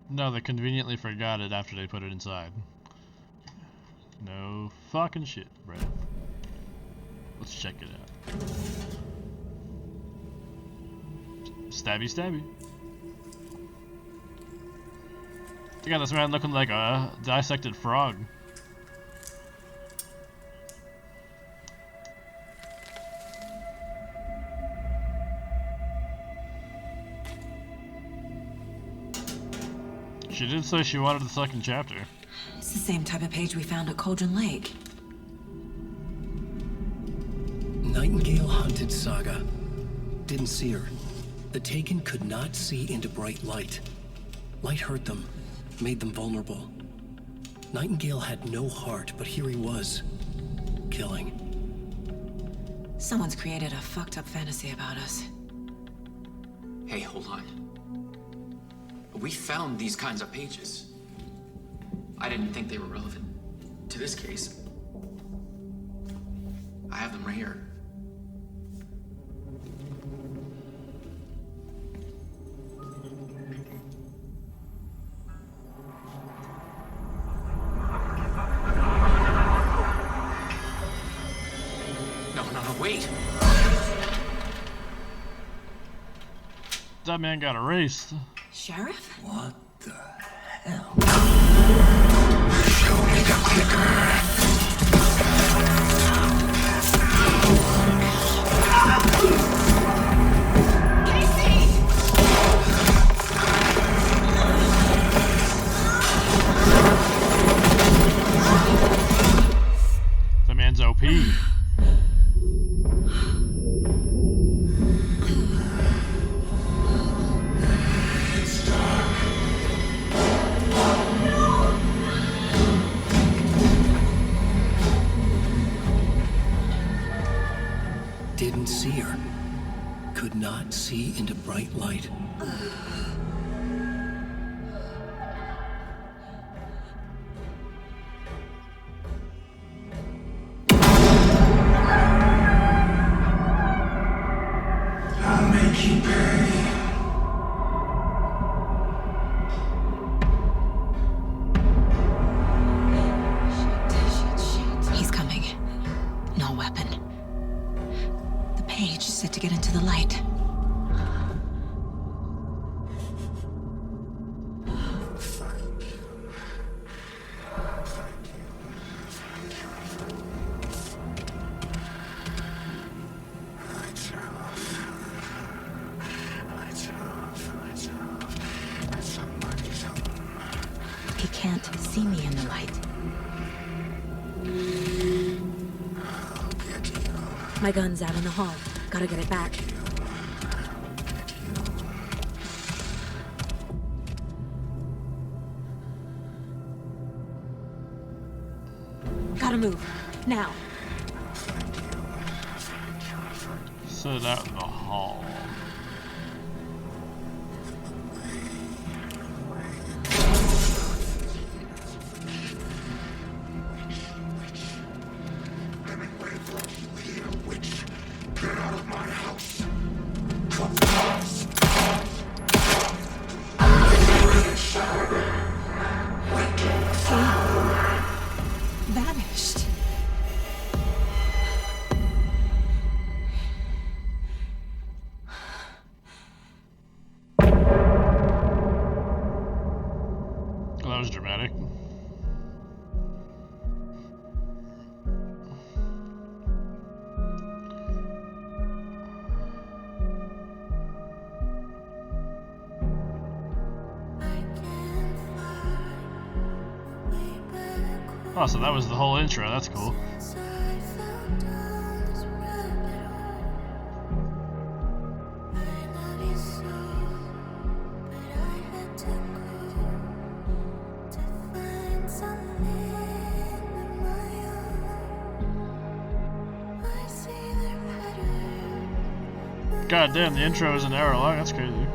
No, they conveniently forgot it after they put it inside. No fucking shit, bro. Let's check it out. Stabby, stabby. You got this man looking like a dissected frog. She did say she wanted the second chapter. It's the same type of page we found at Cauldron Lake. Nightingale hunted Saga. Didn't see her. The Taken could not see into bright light. Light hurt them, made them vulnerable. Nightingale had no heart, but here he was, killing. Someone's created a fucked up fantasy about us. Hey, hold on. We found these kinds of pages. I didn't think they were relevant to this case. I have them right here. No, wait! That man got erased. Sheriff? What the hell? Show me the clicker. The man's OP. Didn't see her. Could not see into bright light. I'll make you pay. He's coming. No weapon. The page is set to get into the light. He can't see me in the light. My gun's out in the hall. Gotta get it back. Gotta move. Now. Sit out in the hall. Get out of my house. Vanished. Well, that was dramatic. Oh, so that was the whole intro. That's cool. God damn, the intro is an hour long. That's crazy.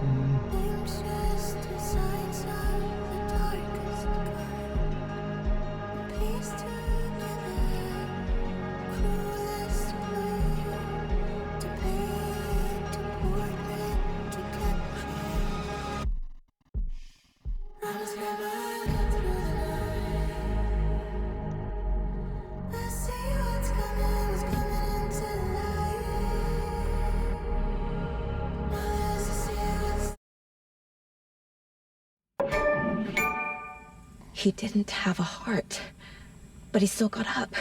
He didn't have a heart, but he still got up.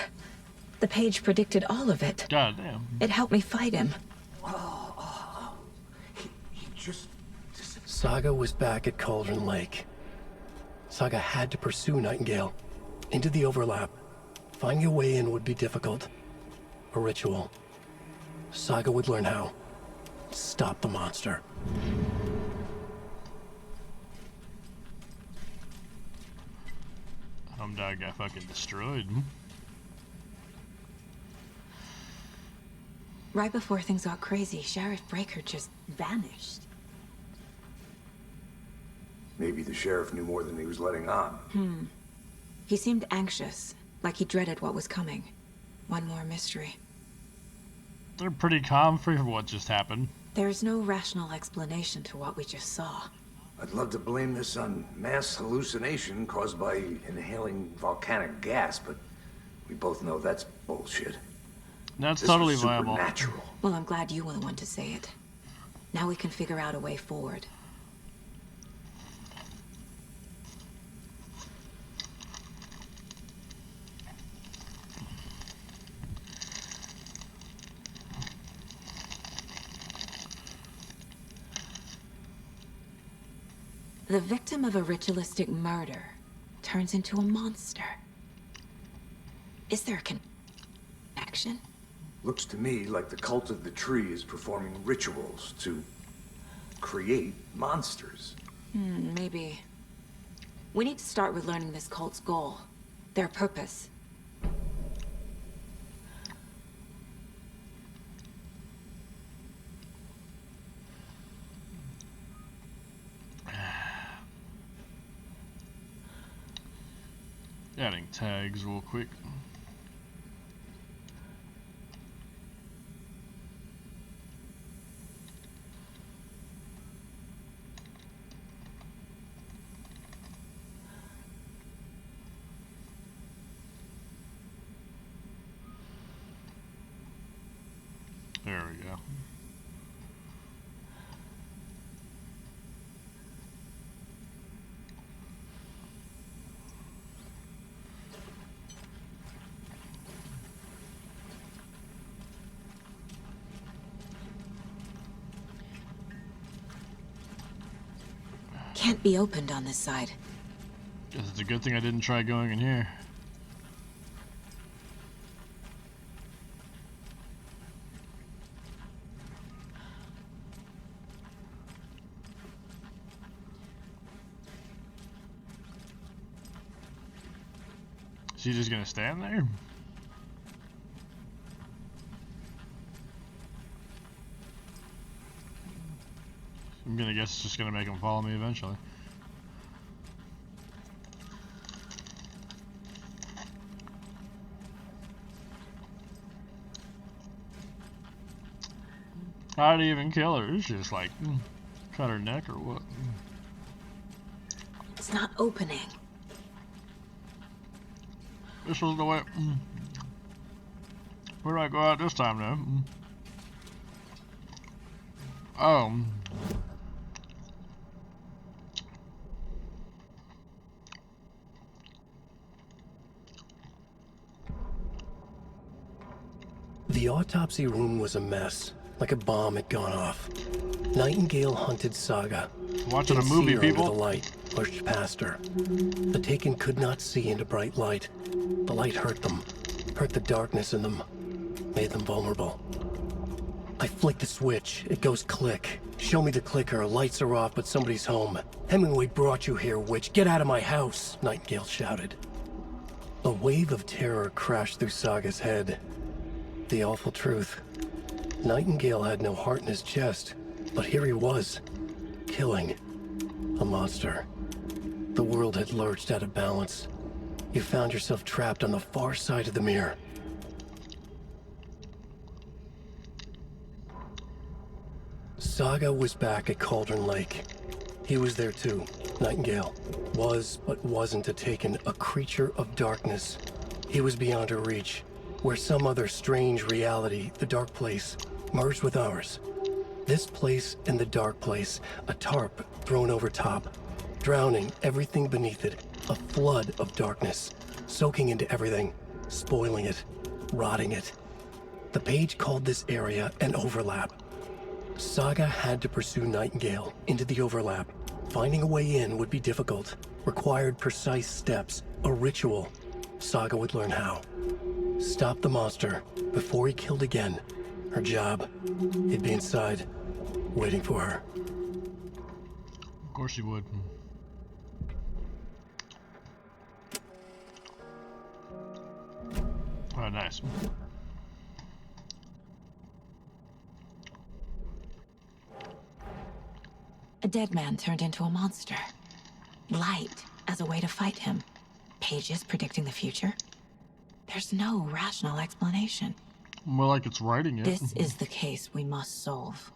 The page predicted all of it. God damn. It helped me fight him. He just... Saga was back at Cauldron Lake. Saga had to pursue Nightingale. Into the overlap. Finding a way in would be difficult. A ritual. Saga would learn how. Stop the monster. Dog got fucking destroyed. Right before things got crazy, Sheriff Breaker just vanished. Maybe the sheriff knew more than he was letting on. He seemed anxious, like he dreaded what was coming. One more mystery. They're pretty calm for what just happened. There's no rational explanation to what we just saw. I'd love to blame this on mass hallucination caused by inhaling volcanic gas, but we both know that's bullshit. That's This totally was viable. supernatural. Well, I'm glad you were the one to say it. Now we can figure out a way forward. The victim of a ritualistic murder turns into a monster. Is there a connection? Looks to me like the cult of the tree is performing rituals to create monsters. Maybe. We need to start with learning this cult's goal. Their purpose. Adding tags real quick. There we go. Can't be opened on this side. Guess it's a good thing I didn't try going in here. Is he just gonna stand there? I'm gonna guess it's just gonna make him follow me eventually. How'd he even kill her? It's just like cut her neck or what? It's not opening. This was the way. Where do I go out this time now? Oh. The autopsy room was a mess, like a bomb had gone off. Nightingale hunted Saga. Watching a Didn't movie, see her people. Under the light pushed past her. The Taken could not see into bright light. The light hurt them, hurt the darkness in them, made them vulnerable. I flick the switch, it goes click. Show me the clicker, lights are off, but somebody's home. Hemingway brought you here, witch. Get out of my house, Nightingale shouted. A wave of terror crashed through Saga's head. The awful truth. Nightingale had no heart in his chest, but here he was, killing a monster. The world had lurched out of balance. You found yourself trapped on the far side of the mirror. Saga was back at Cauldron Lake. He was there too. Nightingale was, but wasn't a Taken, a creature of darkness. He was beyond her reach, where some other strange reality, the dark place, merged with ours. This place and the dark place, a tarp thrown over top, drowning everything beneath it, a flood of darkness, soaking into everything, spoiling it, rotting it. The page called this area an overlap. Saga had to pursue Nightingale into the overlap. Finding a way in would be difficult, required precise steps, a ritual. Saga would learn how. Stop the monster before he killed again. Her job, he'd be inside, waiting for her. Of course he would. Oh, nice. A dead man turned into a monster. Light as a way to fight him. Pages predicting the future. There's no rational explanation. More like it's writing it. This is the case we must solve.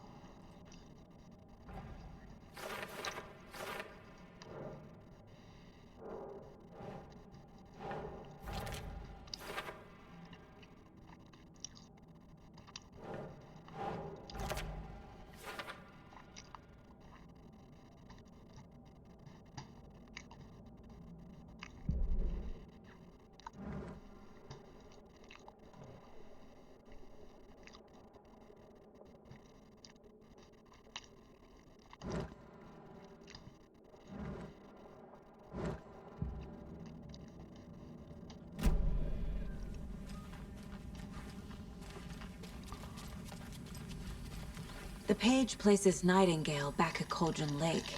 The page places Nightingale back at Cauldron Lake.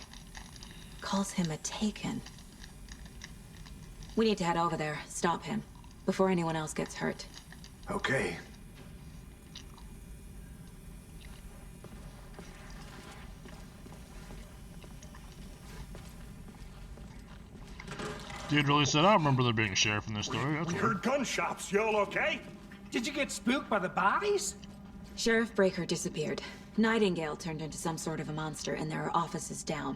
Calls him a Taken. We need to head over there, stop him, before anyone else gets hurt. Okay. Dude really said, I remember there being a sheriff in this story. That's We weird. heard gunshots. Y'all okay? Did you get spooked by the bodies? Sheriff Breaker disappeared. Nightingale turned into some sort of a monster, and there are offices down.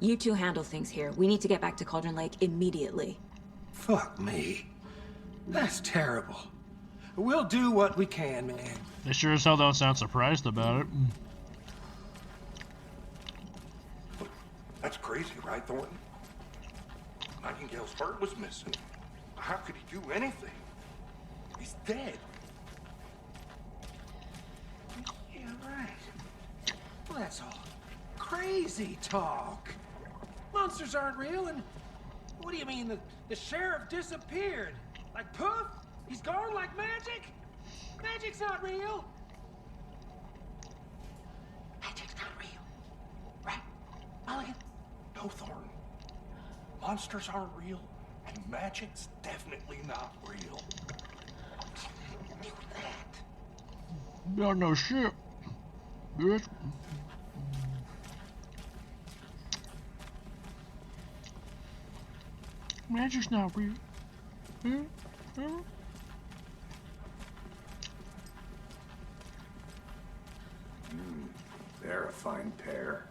You two handle things here. We need to get back to Cauldron Lake immediately. Fuck me. That's terrible. We'll do what we can, man. They sure as hell don't sound surprised about it. That's crazy, right, Thornton? Nightingale's heart was missing. How could he do anything? He's dead. Yeah, right. Well, that's all crazy talk. Monsters aren't real, and what do you mean the sheriff disappeared? Like poof? He's gone like magic? Magic's not real. Magic's not real. Right, Mulligan? No, Thornton. Monsters aren't real, and magic's definitely not real. Do that. Yeah, no shit. Bitch. Magic's not real. They're a fine pair.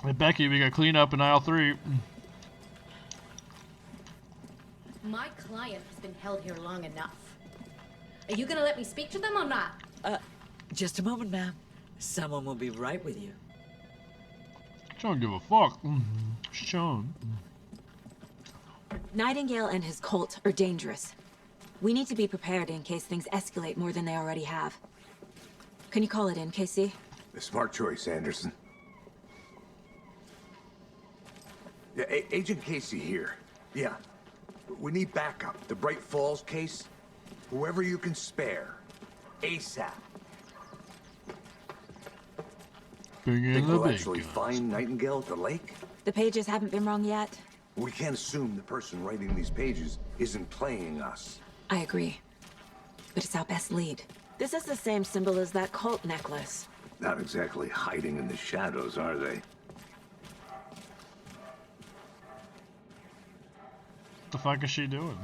Hey, Becky, we got clean up in aisle 3. My client has been held here long enough. Are you gonna let me speak to them or not? Just a moment, ma'am. Someone will be right with you. Don't give a fuck. Sean. Nightingale and his cult are dangerous. We need to be prepared in case things escalate more than they already have. Can you call it in, KC? A smart choice, Anderson. Yeah, Agent Casey here. Yeah. We need backup. The Bright Falls case. Whoever you can spare. ASAP. Think we'll actually find Nightingale at the lake? The pages haven't been wrong yet. We can't assume the person writing these pages isn't playing us. I agree. But it's our best lead. This is the same symbol as that cult necklace. Not exactly hiding in the shadows, are they? What the fuck is she doing?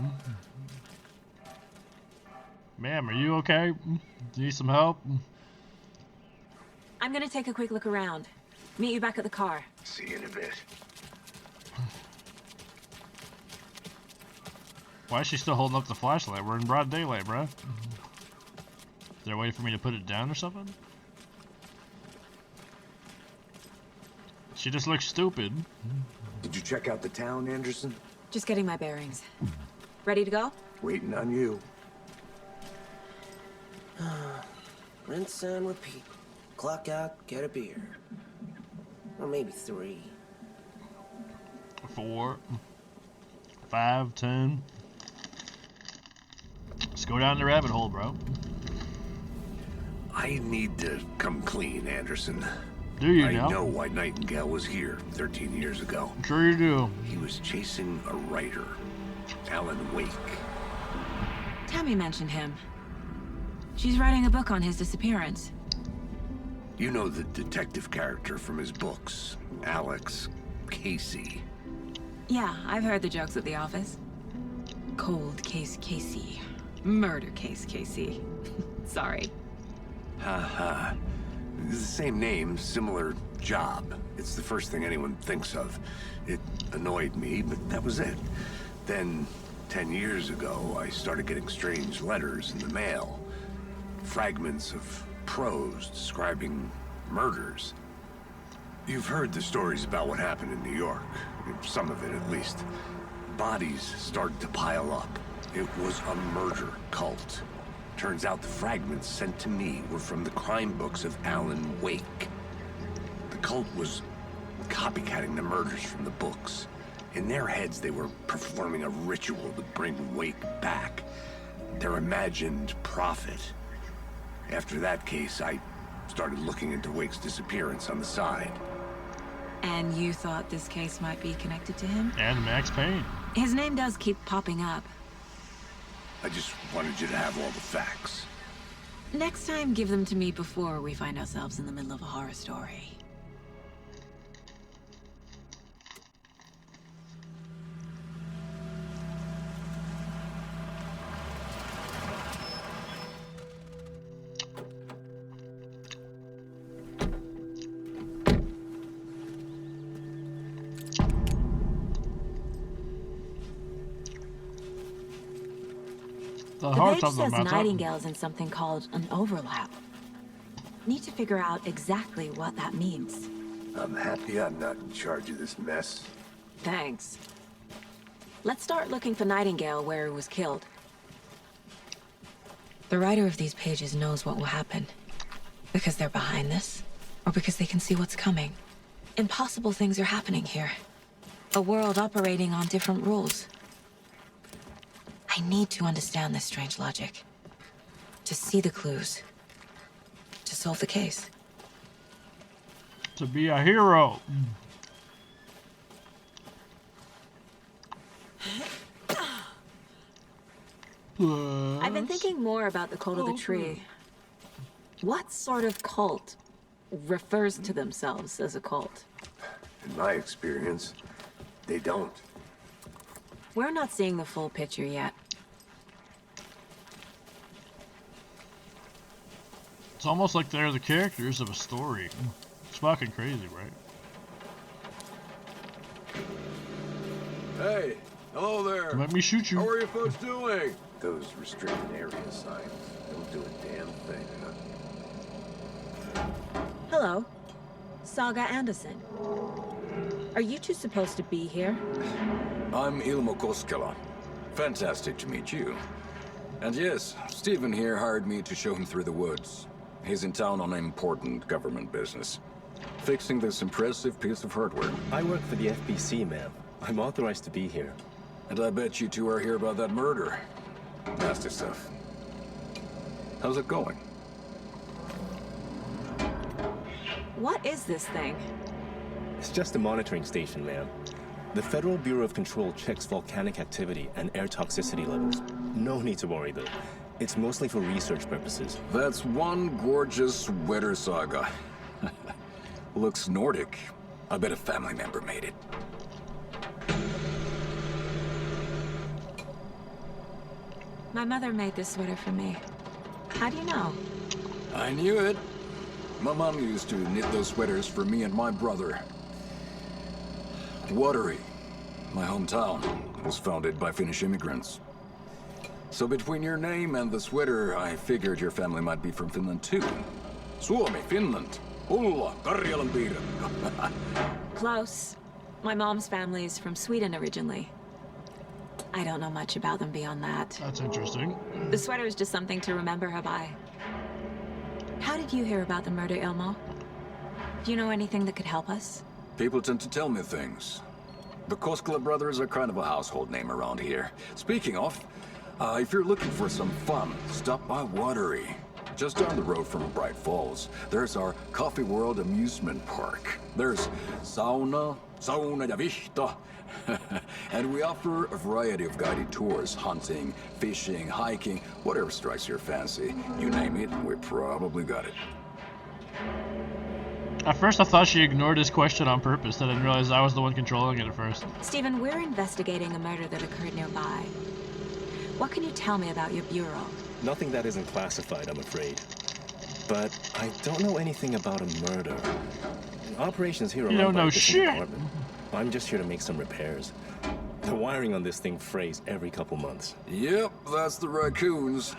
Ma'am, are you okay? Do you need some help? I'm gonna take a quick look around. Meet you back at the car. See you in a bit. Why is she still holding up the flashlight? We're in broad daylight, bro. Is there a way for me to put it down or something? She just looks stupid. Did you check out the town, Anderson? Just getting my bearings. Ready to go? Waiting on you. Rinse and repeat. Clock out, get a beer. Or maybe 3. 4, 5, 10. Let's go down the rabbit hole, bro. I need to come clean, Anderson. Do you I now? know why Nightingale was here 13 years ago. Sure you do. He was chasing a writer, Alan Wake. Tammy mentioned him. She's writing a book on his disappearance. You know the detective character from his books, Alex Casey. Yeah, I've heard the jokes at the office. Cold case Casey. Murder case Casey. Sorry. Ha. It's the same name, similar job. It's the first thing anyone thinks of. It annoyed me, but that was it. Then, 10 years ago, I started getting strange letters in the mail. Fragments of prose describing murders. You've heard the stories about what happened in New York. Some of it, at least. Bodies started to pile up. It was a murder cult. Turns out the fragments sent to me were from the crime books of Alan Wake. The cult was copycatting the murders from the books. In their heads, they were performing a ritual to bring Wake back. Their imagined prophet. After that case, I started looking into Wake's disappearance on the side. And you thought this case might be connected to him? And Max Payne. His name does keep popping up. I just wanted you to have all the facts. Next time, give them to me before we find ourselves in the middle of a horror story. The page says Nightingale's in something called an overlap. Need to figure out exactly what that means. I'm happy I'm not in charge of this mess. Thanks. Let's start looking for Nightingale where he was killed. The writer of these pages knows what will happen. Because they're behind this, or because they can see what's coming. Impossible things are happening here. A world operating on different rules. I need to understand this strange logic. To see the clues. To solve the case. To be a hero. I've been thinking more about the cult of the tree. What sort of cult refers to themselves as a cult? In my experience, they don't. We're not seeing the full picture yet. It's almost like they're the characters of a story. It's fucking crazy, right? Hey, hello there. Let me shoot you. How are you folks doing? Those restricted area signs don't do a damn thing, huh? Hello. Saga Anderson. Are you two supposed to be here? I'm Ilmo Koskela. Fantastic to meet you. And yes, Stephen here hired me to show him through the woods. He's in town on important government business. Fixing this impressive piece of hardware. I work for the FBC, ma'am. I'm authorized to be here. And I bet you two are here about that murder. Nasty stuff. How's it going? What is this thing? It's just a monitoring station, ma'am. The Federal Bureau of Control checks volcanic activity and air toxicity levels. No need to worry, though. It's mostly for research purposes. That's one gorgeous weather saga. Looks Nordic. I bet a family member made it. My mother made this sweater for me. How do you know? I knew it. My mom used to knit those sweaters for me and my brother. Watery, my hometown, was founded by Finnish immigrants. So between your name and the sweater, I figured your family might be from Finland too. Suomi, Finland. Ulla, Karjalan piirakka. Close. My mom's family is from Sweden originally. I don't know much about them beyond that. That's interesting. The sweater is just something to remember her by. How did you hear about the murder, Ilmo? Do you know anything that could help us? People tend to tell me things. The Koskela brothers are kind of a household name around here. Speaking of, if you're looking for some fun, stop by Watery. Just down the road from Bright Falls, there's our Coffee World amusement park. There's sauna ja vihta. And we offer a variety of guided tours, hunting, fishing, hiking, whatever strikes your fancy. You name it, we probably got it. At first I thought she ignored his question on purpose. I didn't realize I was the one controlling it at first. Stephen, we're investigating a murder that occurred nearby. What can you tell me about your bureau? Nothing that isn't classified, I'm afraid. But I don't know anything about a murder. Operations here are You run don't by a know different shit. department. I'm just here to make some repairs. The wiring on this thing frays every couple months. Yep, that's the raccoons.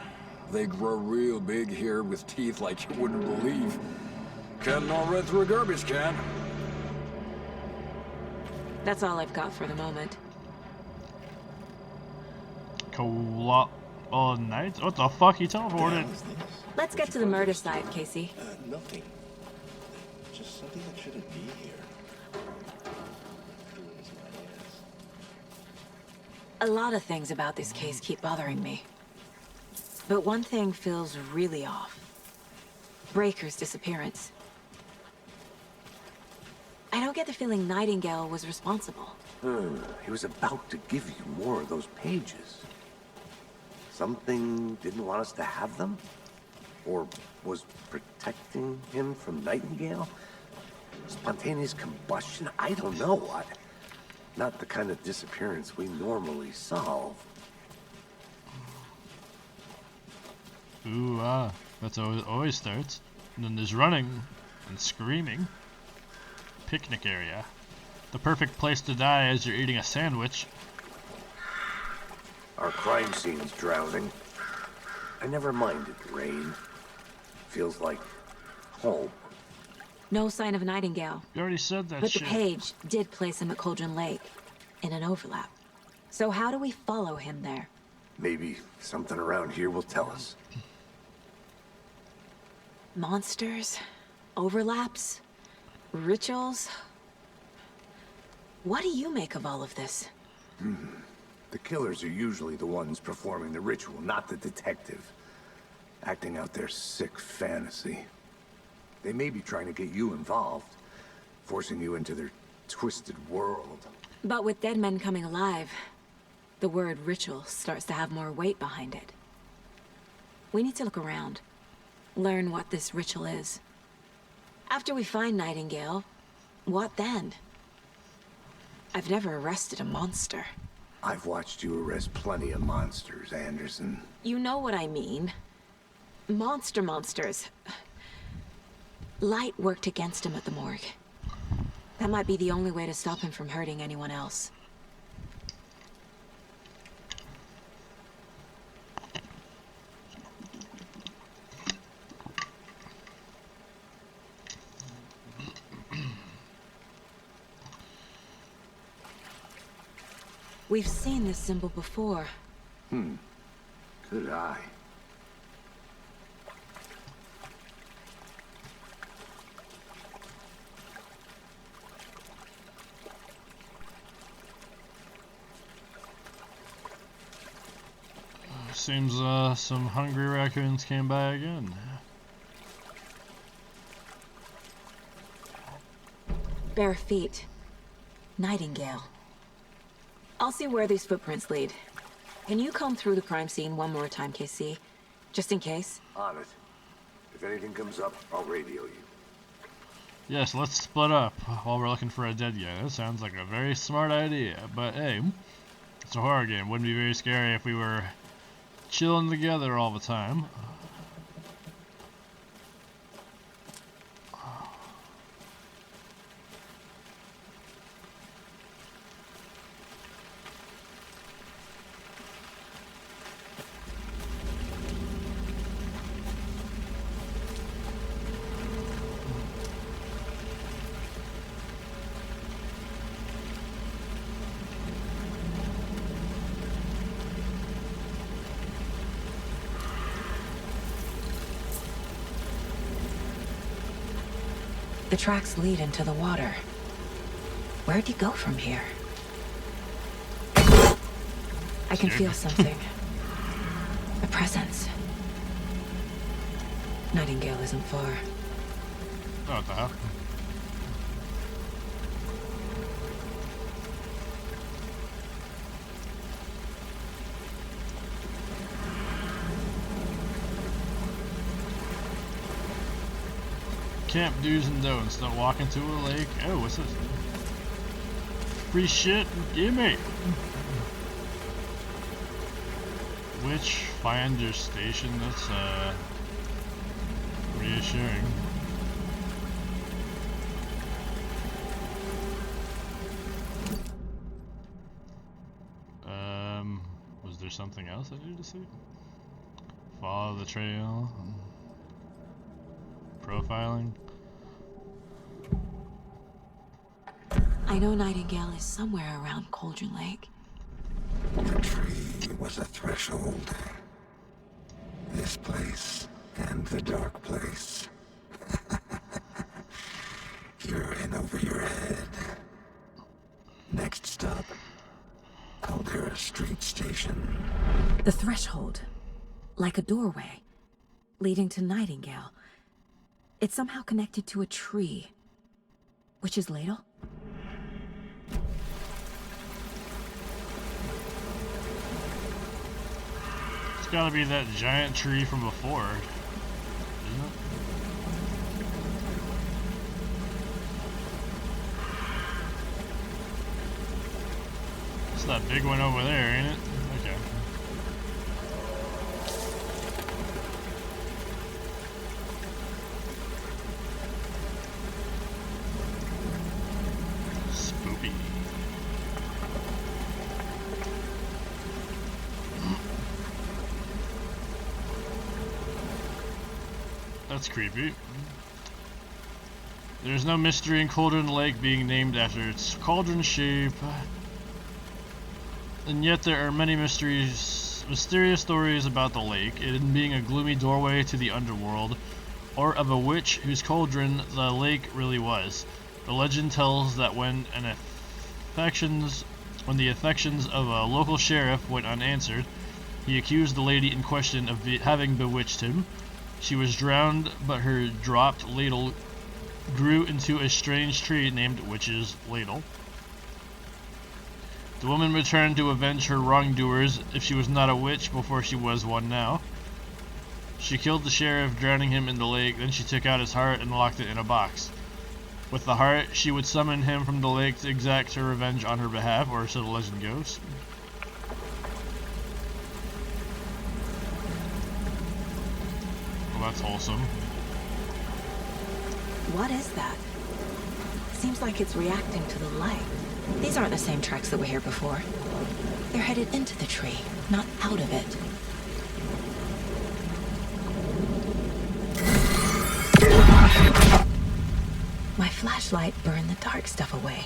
They grow real big here with teeth like you wouldn't believe. Can't all run through a garbage can. That's all I've got for the moment. Cola all night? What the fuck? He teleported. Let's get to the murder site, Casey. Nothing. Just something that shouldn't be here. A lot of things about this case keep bothering me. But one thing feels really off. Breaker's disappearance. I don't get the feeling Nightingale was responsible. He was about to give you more of those pages. Something didn't want us to have them? Or was protecting him from Nightingale? Spontaneous combustion? I don't know. Not the kind of disappearance we normally solve. Ooh, that's how it always starts. And then there's running and screaming. Picnic area. The perfect place to die as you're eating a sandwich. Our crime scene's drowning. I never minded rain. Feels like home. No sign of Nightingale. You already said that But shit. the page did place him at Cauldron Lake, in an overlap. So how do we follow him there? Maybe something around here will tell us. Monsters? Overlaps? Rituals? What do you make of all of this? The killers are usually the ones performing the ritual, not the detective. Acting out their sick fantasy. They may be trying to get you involved, forcing you into their twisted world. But with dead men coming alive, the word ritual starts to have more weight behind it. We need to look around, learn what this ritual is. After we find Nightingale, what then? I've never arrested a monster. I've watched you arrest plenty of monsters, Anderson. You know what I mean. Monsters. Light worked against him at the morgue. That might be the only way to stop him from hurting anyone else. We've seen this symbol before. Good eye. Seems some hungry raccoons came by again. Bare feet. Nightingale. I'll see where these footprints lead. Can you comb through the crime scene one more time, KC? Just in case? On it. If anything comes up, I'll radio you. Yes, let's split up while we're looking for a dead guy. That sounds like a very smart idea. But hey, it's a horror game. Wouldn't be very scary if we were chilling together all the time. The tracks lead into the water. Where'd he go from here? I can feel something. A presence. Nightingale isn't far. Oh, what the hell? Camp do's and don'ts. Don't walk into a lake. Oh, what's this? Free shit? Gimme! Which finder station? That's reassuring. Was there something else I needed to see? Follow the trail. Profiling. I know Nightingale is somewhere around Cauldron Lake. The tree was a threshold. This place and the dark place. You're in over your head. Next stop, Caldera Street Station. The threshold. Like a doorway. Leading to Nightingale. It's somehow connected to a tree. Witch's Ladle? It's gotta be that giant tree from before, isn't it? It's that big one over there, ain't it? Okay. Spoopy. That's creepy. There's no mystery in Cauldron Lake being named after its cauldron shape. And yet there are many mysterious stories about the lake, it being a gloomy doorway to the underworld, or of a witch whose cauldron the lake really was. The legend tells that when the affections of a local sheriff went unanswered, he accused the lady in question of having bewitched him. She was drowned, but her dropped ladle grew into a strange tree named Witch's Ladle. The woman returned to avenge her wrongdoers if she was not a witch before she was one now. She killed the sheriff, drowning him in the lake, then she took out his heart and locked it in a box. With the heart, she would summon him from the lake to exact her revenge on her behalf, or so the legend goes. Well, that's wholesome. What is that? Seems like it's reacting to the light. These aren't the same tracks that were here before. They're headed into the tree, not out of it. My flashlight burned the dark stuff away.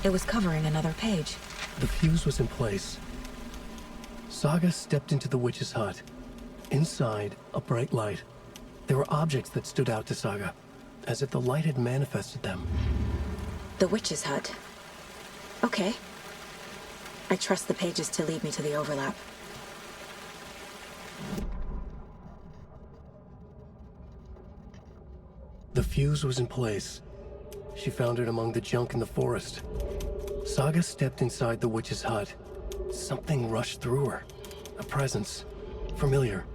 It was covering another page. The fuse was in place. Saga stepped into the witch's hut. Inside, a bright light. There were objects that stood out to Saga, as if the light had manifested them. The witch's hut. Okay. I trust the pages to lead me to the overlap. The fuse was in place. She found it among the junk in the forest. Saga stepped inside the witch's hut. Something rushed through her. A presence. Familiar.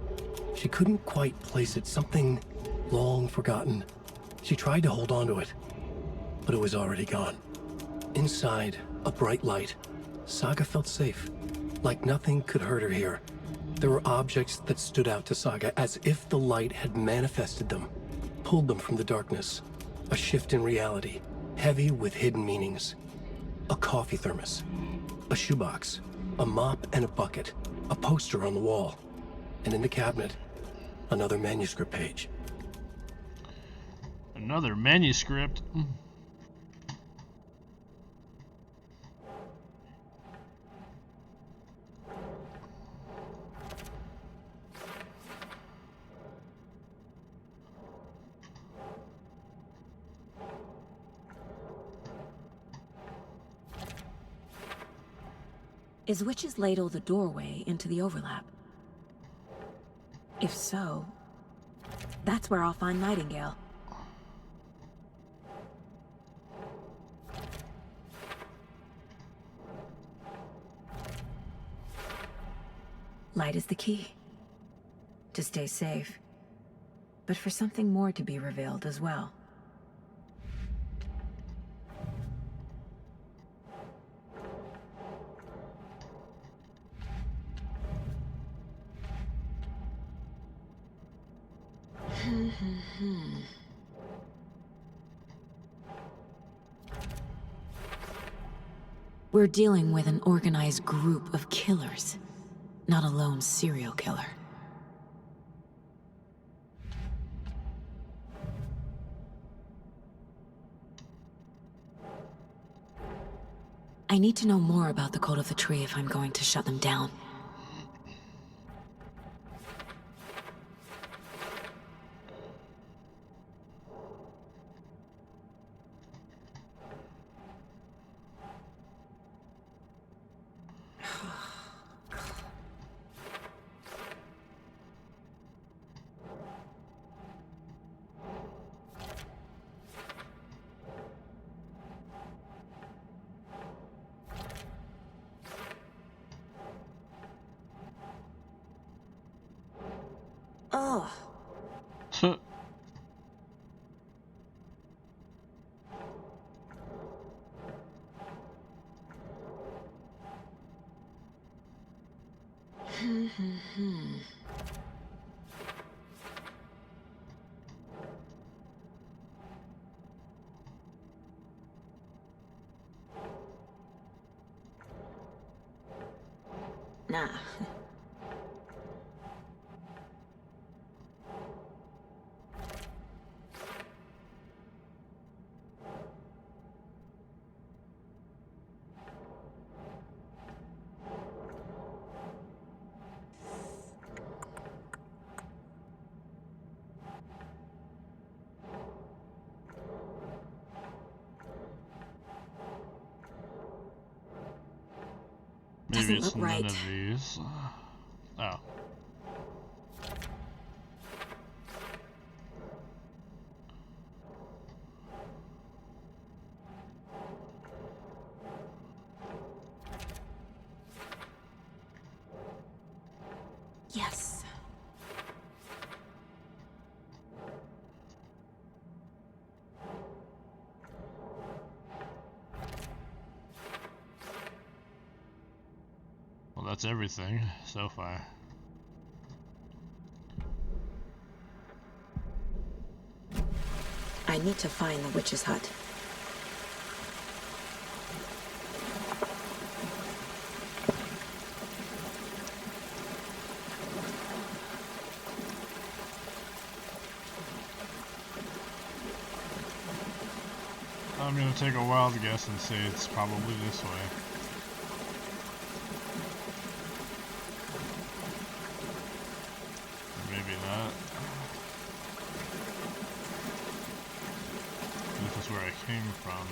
She couldn't quite place it. Something long forgotten. She tried to hold on to it, but it was already gone. Inside, a bright light. Saga felt safe. Like nothing could hurt her here. There were objects that stood out to Saga as if the light had manifested them, pulled them from the darkness. A shift in reality, heavy with hidden meanings. A coffee thermos, a shoebox, a mop and a bucket, a poster on the wall, and in the cabinet, another manuscript page. Another manuscript? Is Witch's Ladle the doorway into the overlap? If so, that's where I'll find Nightingale. Light is the key. To stay safe. But for something more to be revealed as well. We're dealing with an organized group of killers, not a lone serial killer. I need to know more about the Code of the Tree if I'm going to shut them down. Oh. Nah. Maybe Doesn't it's look none right. of these. Oh. Yes. Well, that's everything so far. I need to find the witch's hut. I'm gonna take a wild guess and say it's probably this way. Or maybe not. This is where I came from.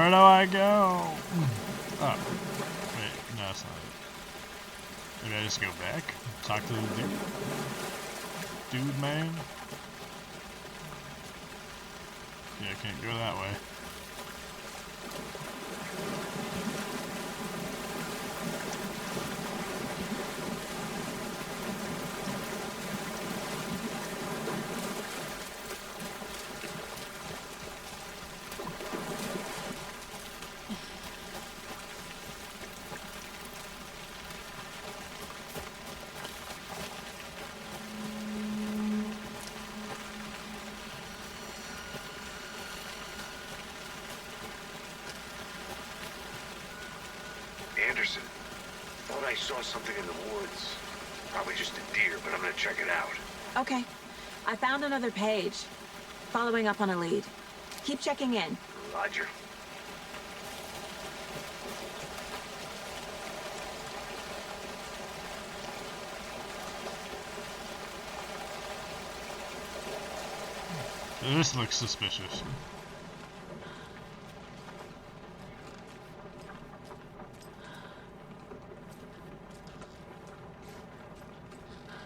Where do I go? Oh. Wait, no, that's not it. Maybe I just go back? Talk to the dude? Dude, man? Yeah, I can't go that way. Anderson, thought I saw something in the woods. Probably just a deer, but I'm gonna check it out. Okay. I found another page. Following up on a lead. Keep checking in. Roger. This looks suspicious.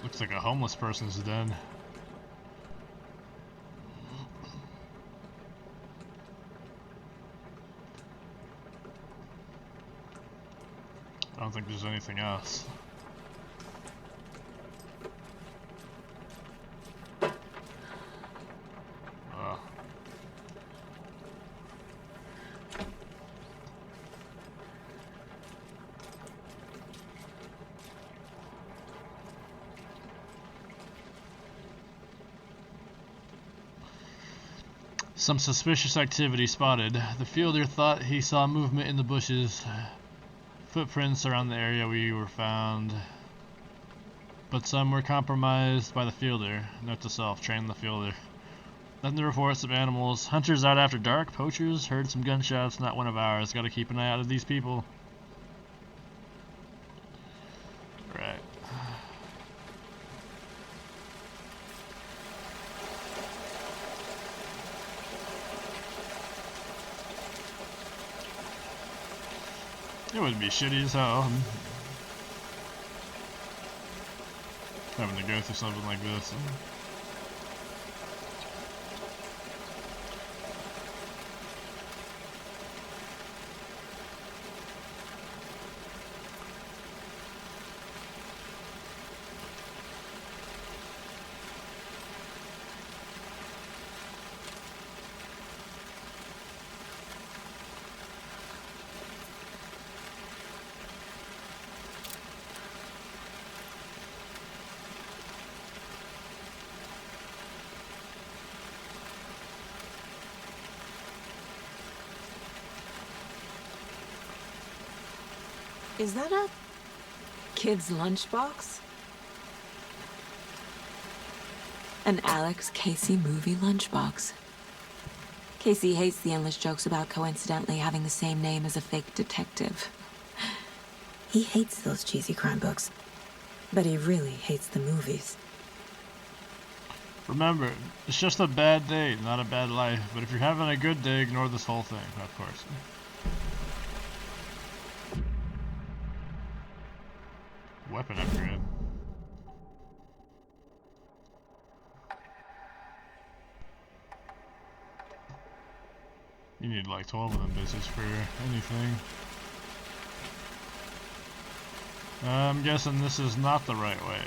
Looks like a homeless person's den. I don't think there's anything else. Some suspicious activity spotted. The fielder thought he saw movement in the bushes. Footprints around the area we were found, but some were compromised by the fielder. Note to self, train the fielder. Then the reports of animals. Hunters out after dark. Poachers heard some gunshots, not one of ours. Gotta keep an eye out of these people. Right. It would be shitty as hell having to go through something like this. Is that a kid's lunchbox? An Alex Casey movie lunchbox. Casey hates the endless jokes about coincidentally having the same name as a fake detective. He hates those cheesy crime books, but he really hates the movies. Remember, it's just a bad day, not a bad life. But if you're having a good day, ignore this whole thing, of course. Weapon upgrade. You need like 12 of them bitches for anything. I'm guessing this is not the right way.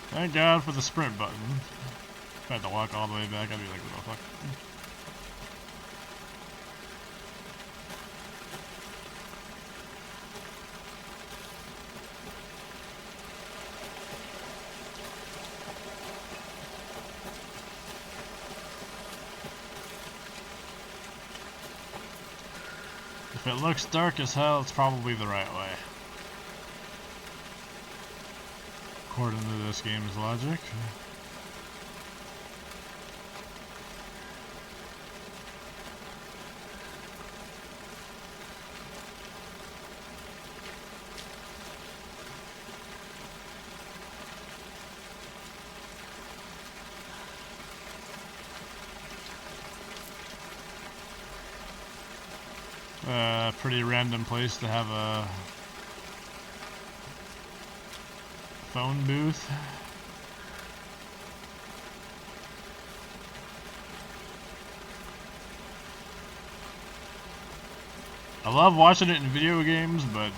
Thank God for the sprint button. If I had to walk all the way back, I'd be like, what the fuck? If it looks dark as hell, it's probably the right way. According to this game's logic. Pretty random place to have a phone booth. I love watching it in video games, but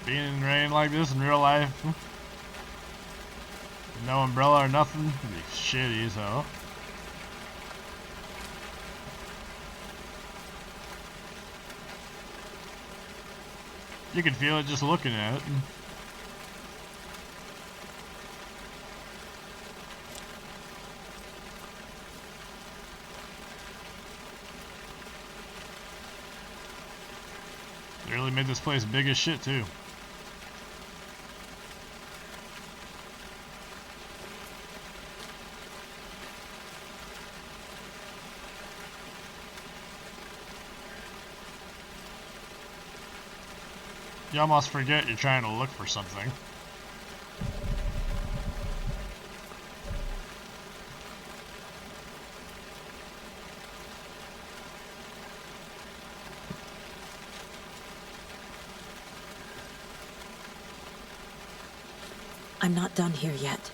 being in rain like this in real life, no umbrella or nothing, it'd be shitty as hell. You can feel it just looking at it. They really made this place big as shit too. You almost forget you're trying to look for something. I'm not done here yet.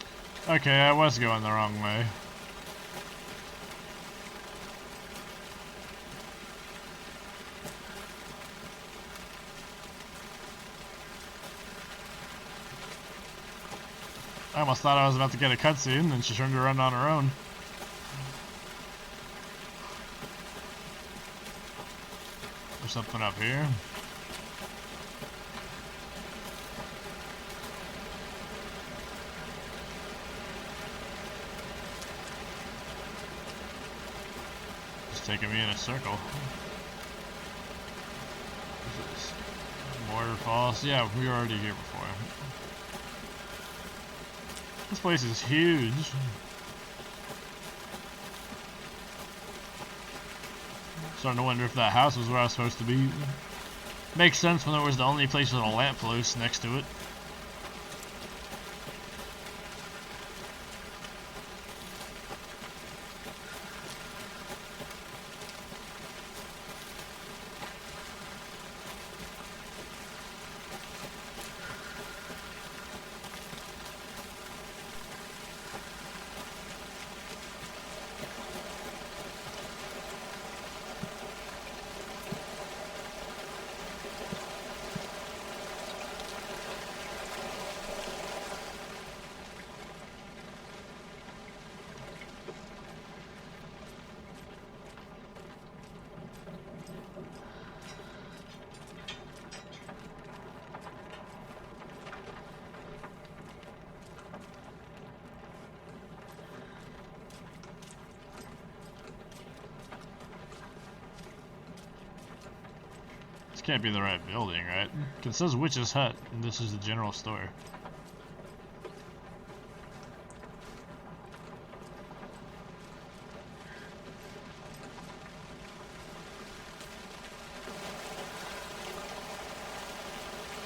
Okay, I was going the wrong way. I almost thought I was about to get a cutscene, and she turned to run on her own. There's something up here. Just taking me in a circle. Waterfalls. Yeah, we were already here before. This place is huge. Starting to wonder if that house was where I was supposed to be. Makes sense when there was the only place with a lamppost next to it. Can't be the right building, right? It says Witch's Hut, and this is the general store.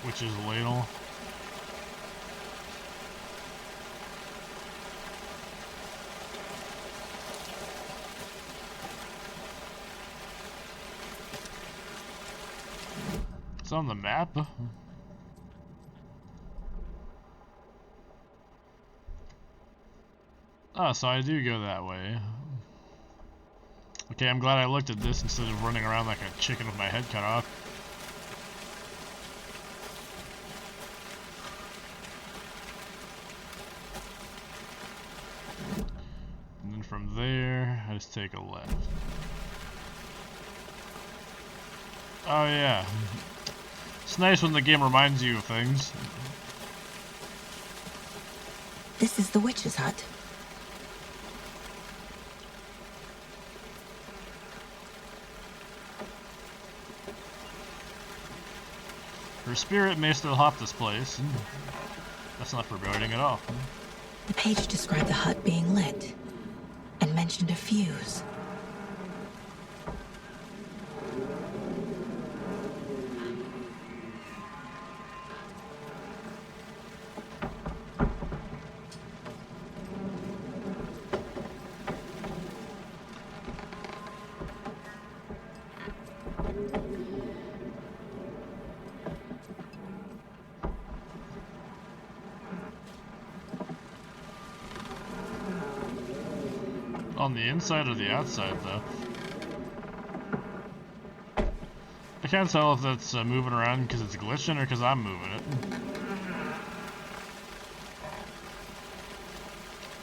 Witch's Ladle. It's on the map. Oh, so I do go that way. Okay, I'm glad I looked at this instead of running around like a chicken with my head cut off. And then from there, I just take a left. Oh yeah. It's nice when the game reminds you of things. This is the witch's hut. Her spirit may still haunt this place. That's not foreboding at all. The page described the hut being lit and mentioned a fuse. On the inside or the outside, though? I can't tell if that's moving around because it's glitching or because I'm moving it.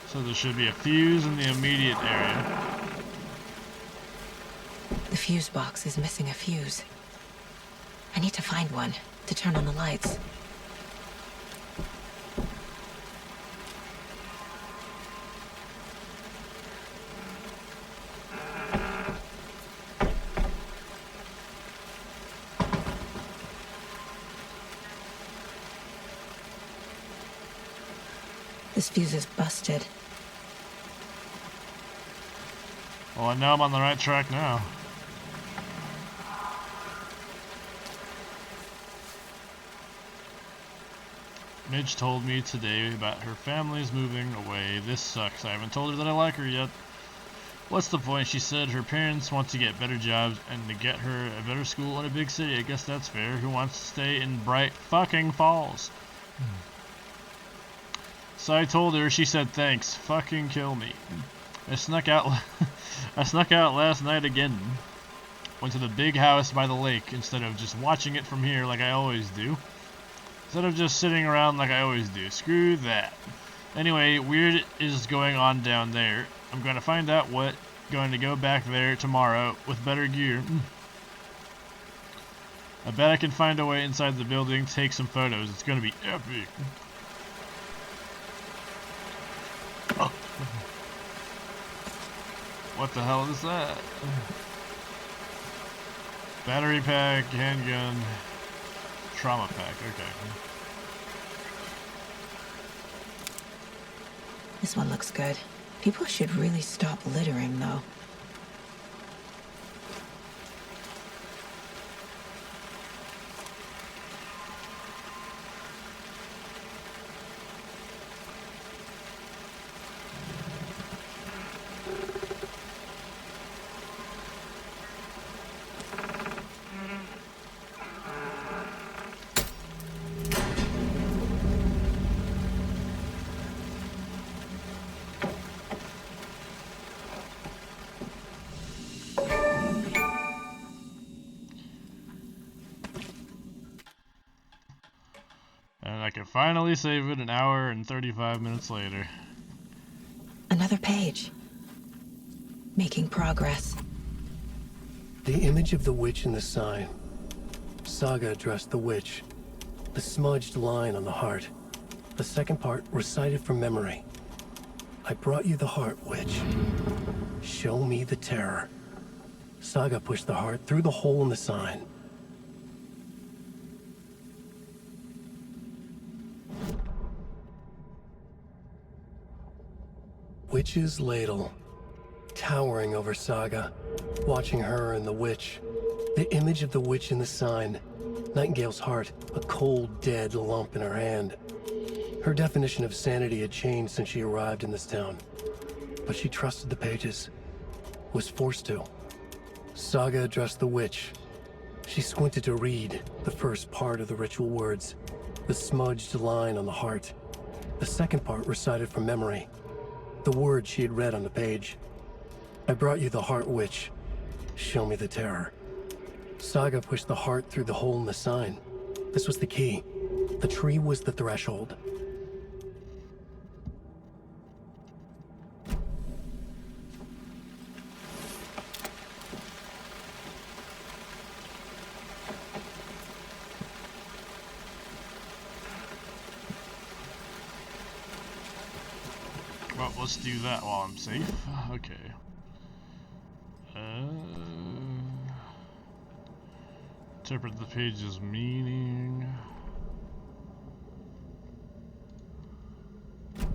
So there should be a fuse in the immediate area. The fuse box is missing a fuse. I need to find one to turn on the lights. This fuse is busted. Well, I know I'm on the right track now. Midge told me today about her family's moving away. This sucks. I haven't told her that I like her yet. What's the point? She said her parents want to get better jobs and to get her a better school in a big city. I guess that's fair. Who wants to stay in Bright fucking Falls? So I told her, she said thanks. Fucking kill me. I snuck out last night again. Went to the big house by the lake instead of just watching it from here like I always do. Instead of just sitting around like I always do. Screw that. Anyway, weird is going on down there. I'm going to find out what. Going to go back there tomorrow with better gear. I bet I can find a way inside the building, take some photos. It's going to be epic. Oh. What the hell is that? Battery pack, handgun, trauma pack, okay. This one looks good. People should really stop littering, though. And I can finally save it an hour and 35 minutes later. Another page. Making progress. The image of the witch in the sign. Saga addressed the witch. The smudged line on the heart. The second part recited from memory. I brought you the heart, witch. Show me the terror. Saga pushed the heart through the hole in the sign. Witch's ladle, towering over Saga, watching her and the witch. The image of the witch in the sign. Nightingale's heart, a cold, dead lump in her hand. Her definition of sanity had changed since she arrived in this town. But she trusted the pages. Was forced to. Saga addressed the witch. She squinted to read the first part of the ritual words. The smudged line on the heart. The second part recited from memory. The words she had read on the page. I brought you the heart, witch. Show me the terror. Saga pushed the heart through the hole in the sign. This was the key. The tree was the threshold. Well, let's do that while I'm safe. Okay. Interpret the page's meaning. Am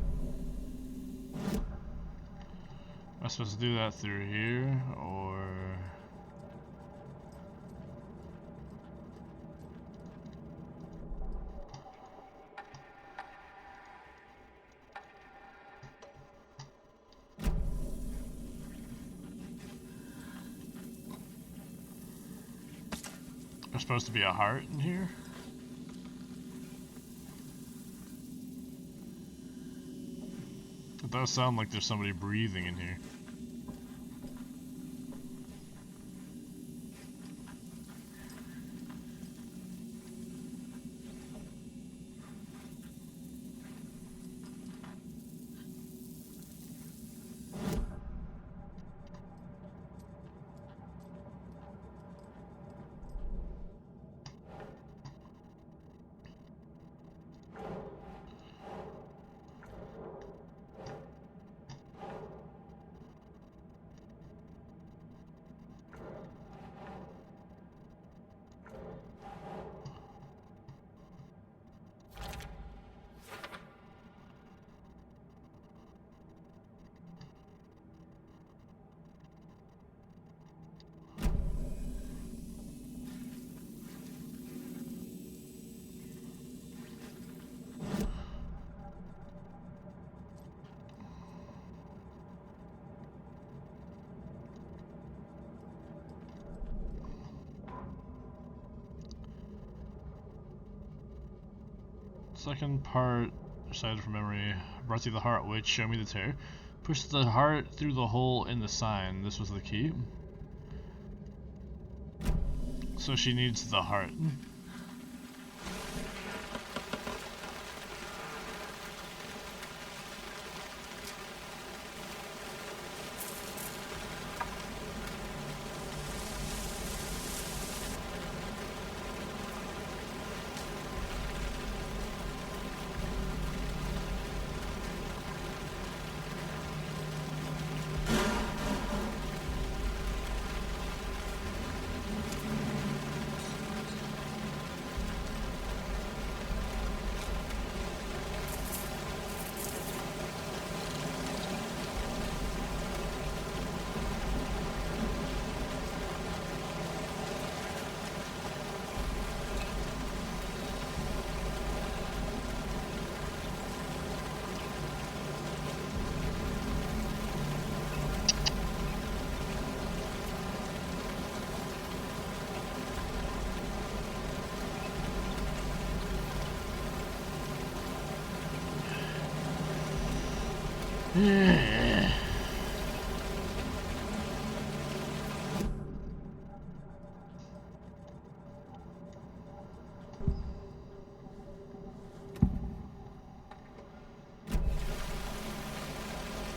I supposed to do that through here, or... There's supposed to be a heart in here? It does sound like there's somebody breathing in here. Second part, recited from memory, brought you the heart, which show me the tear. Push the heart through the hole in the sign. This was the key. So she needs the heart.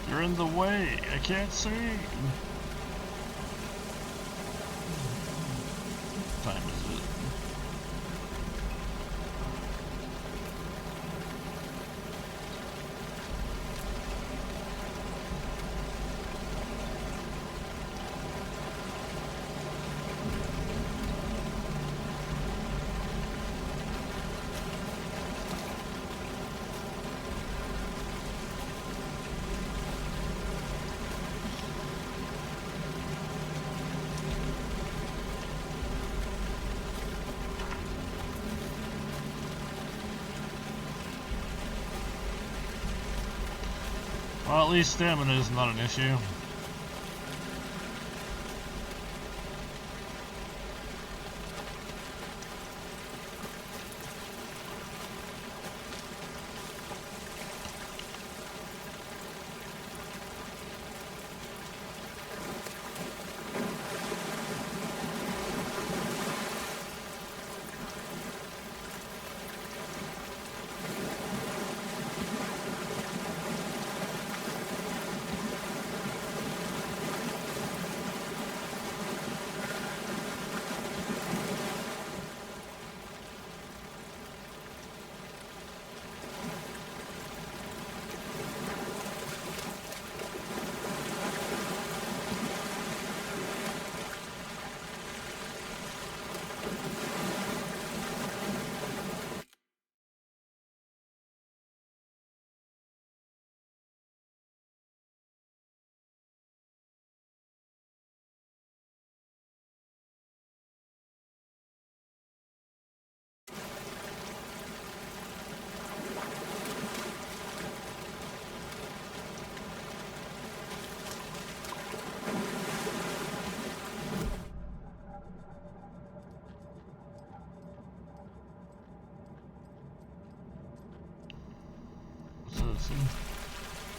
You're in the way. I can't see. What time is it? Well, at least stamina is not an issue.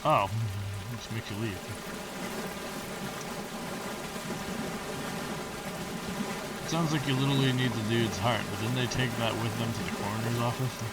Oh, let's make you leave. It sounds like you literally need the dude's heart, but didn't they take that with them to the coroner's office?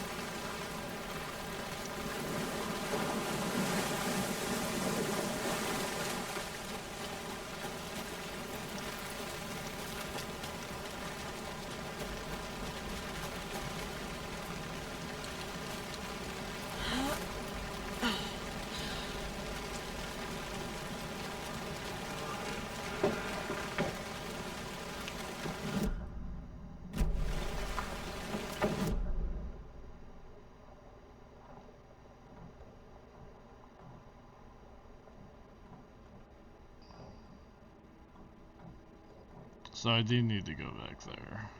So I do need to go back there.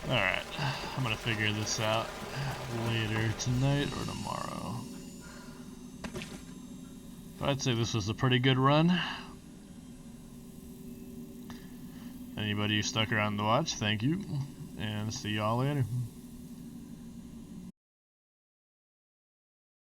Alright, I'm gonna figure this out later tonight or tomorrow. But I'd say this was a pretty good run. Anybody who stuck around to watch, thank you. And see y'all later.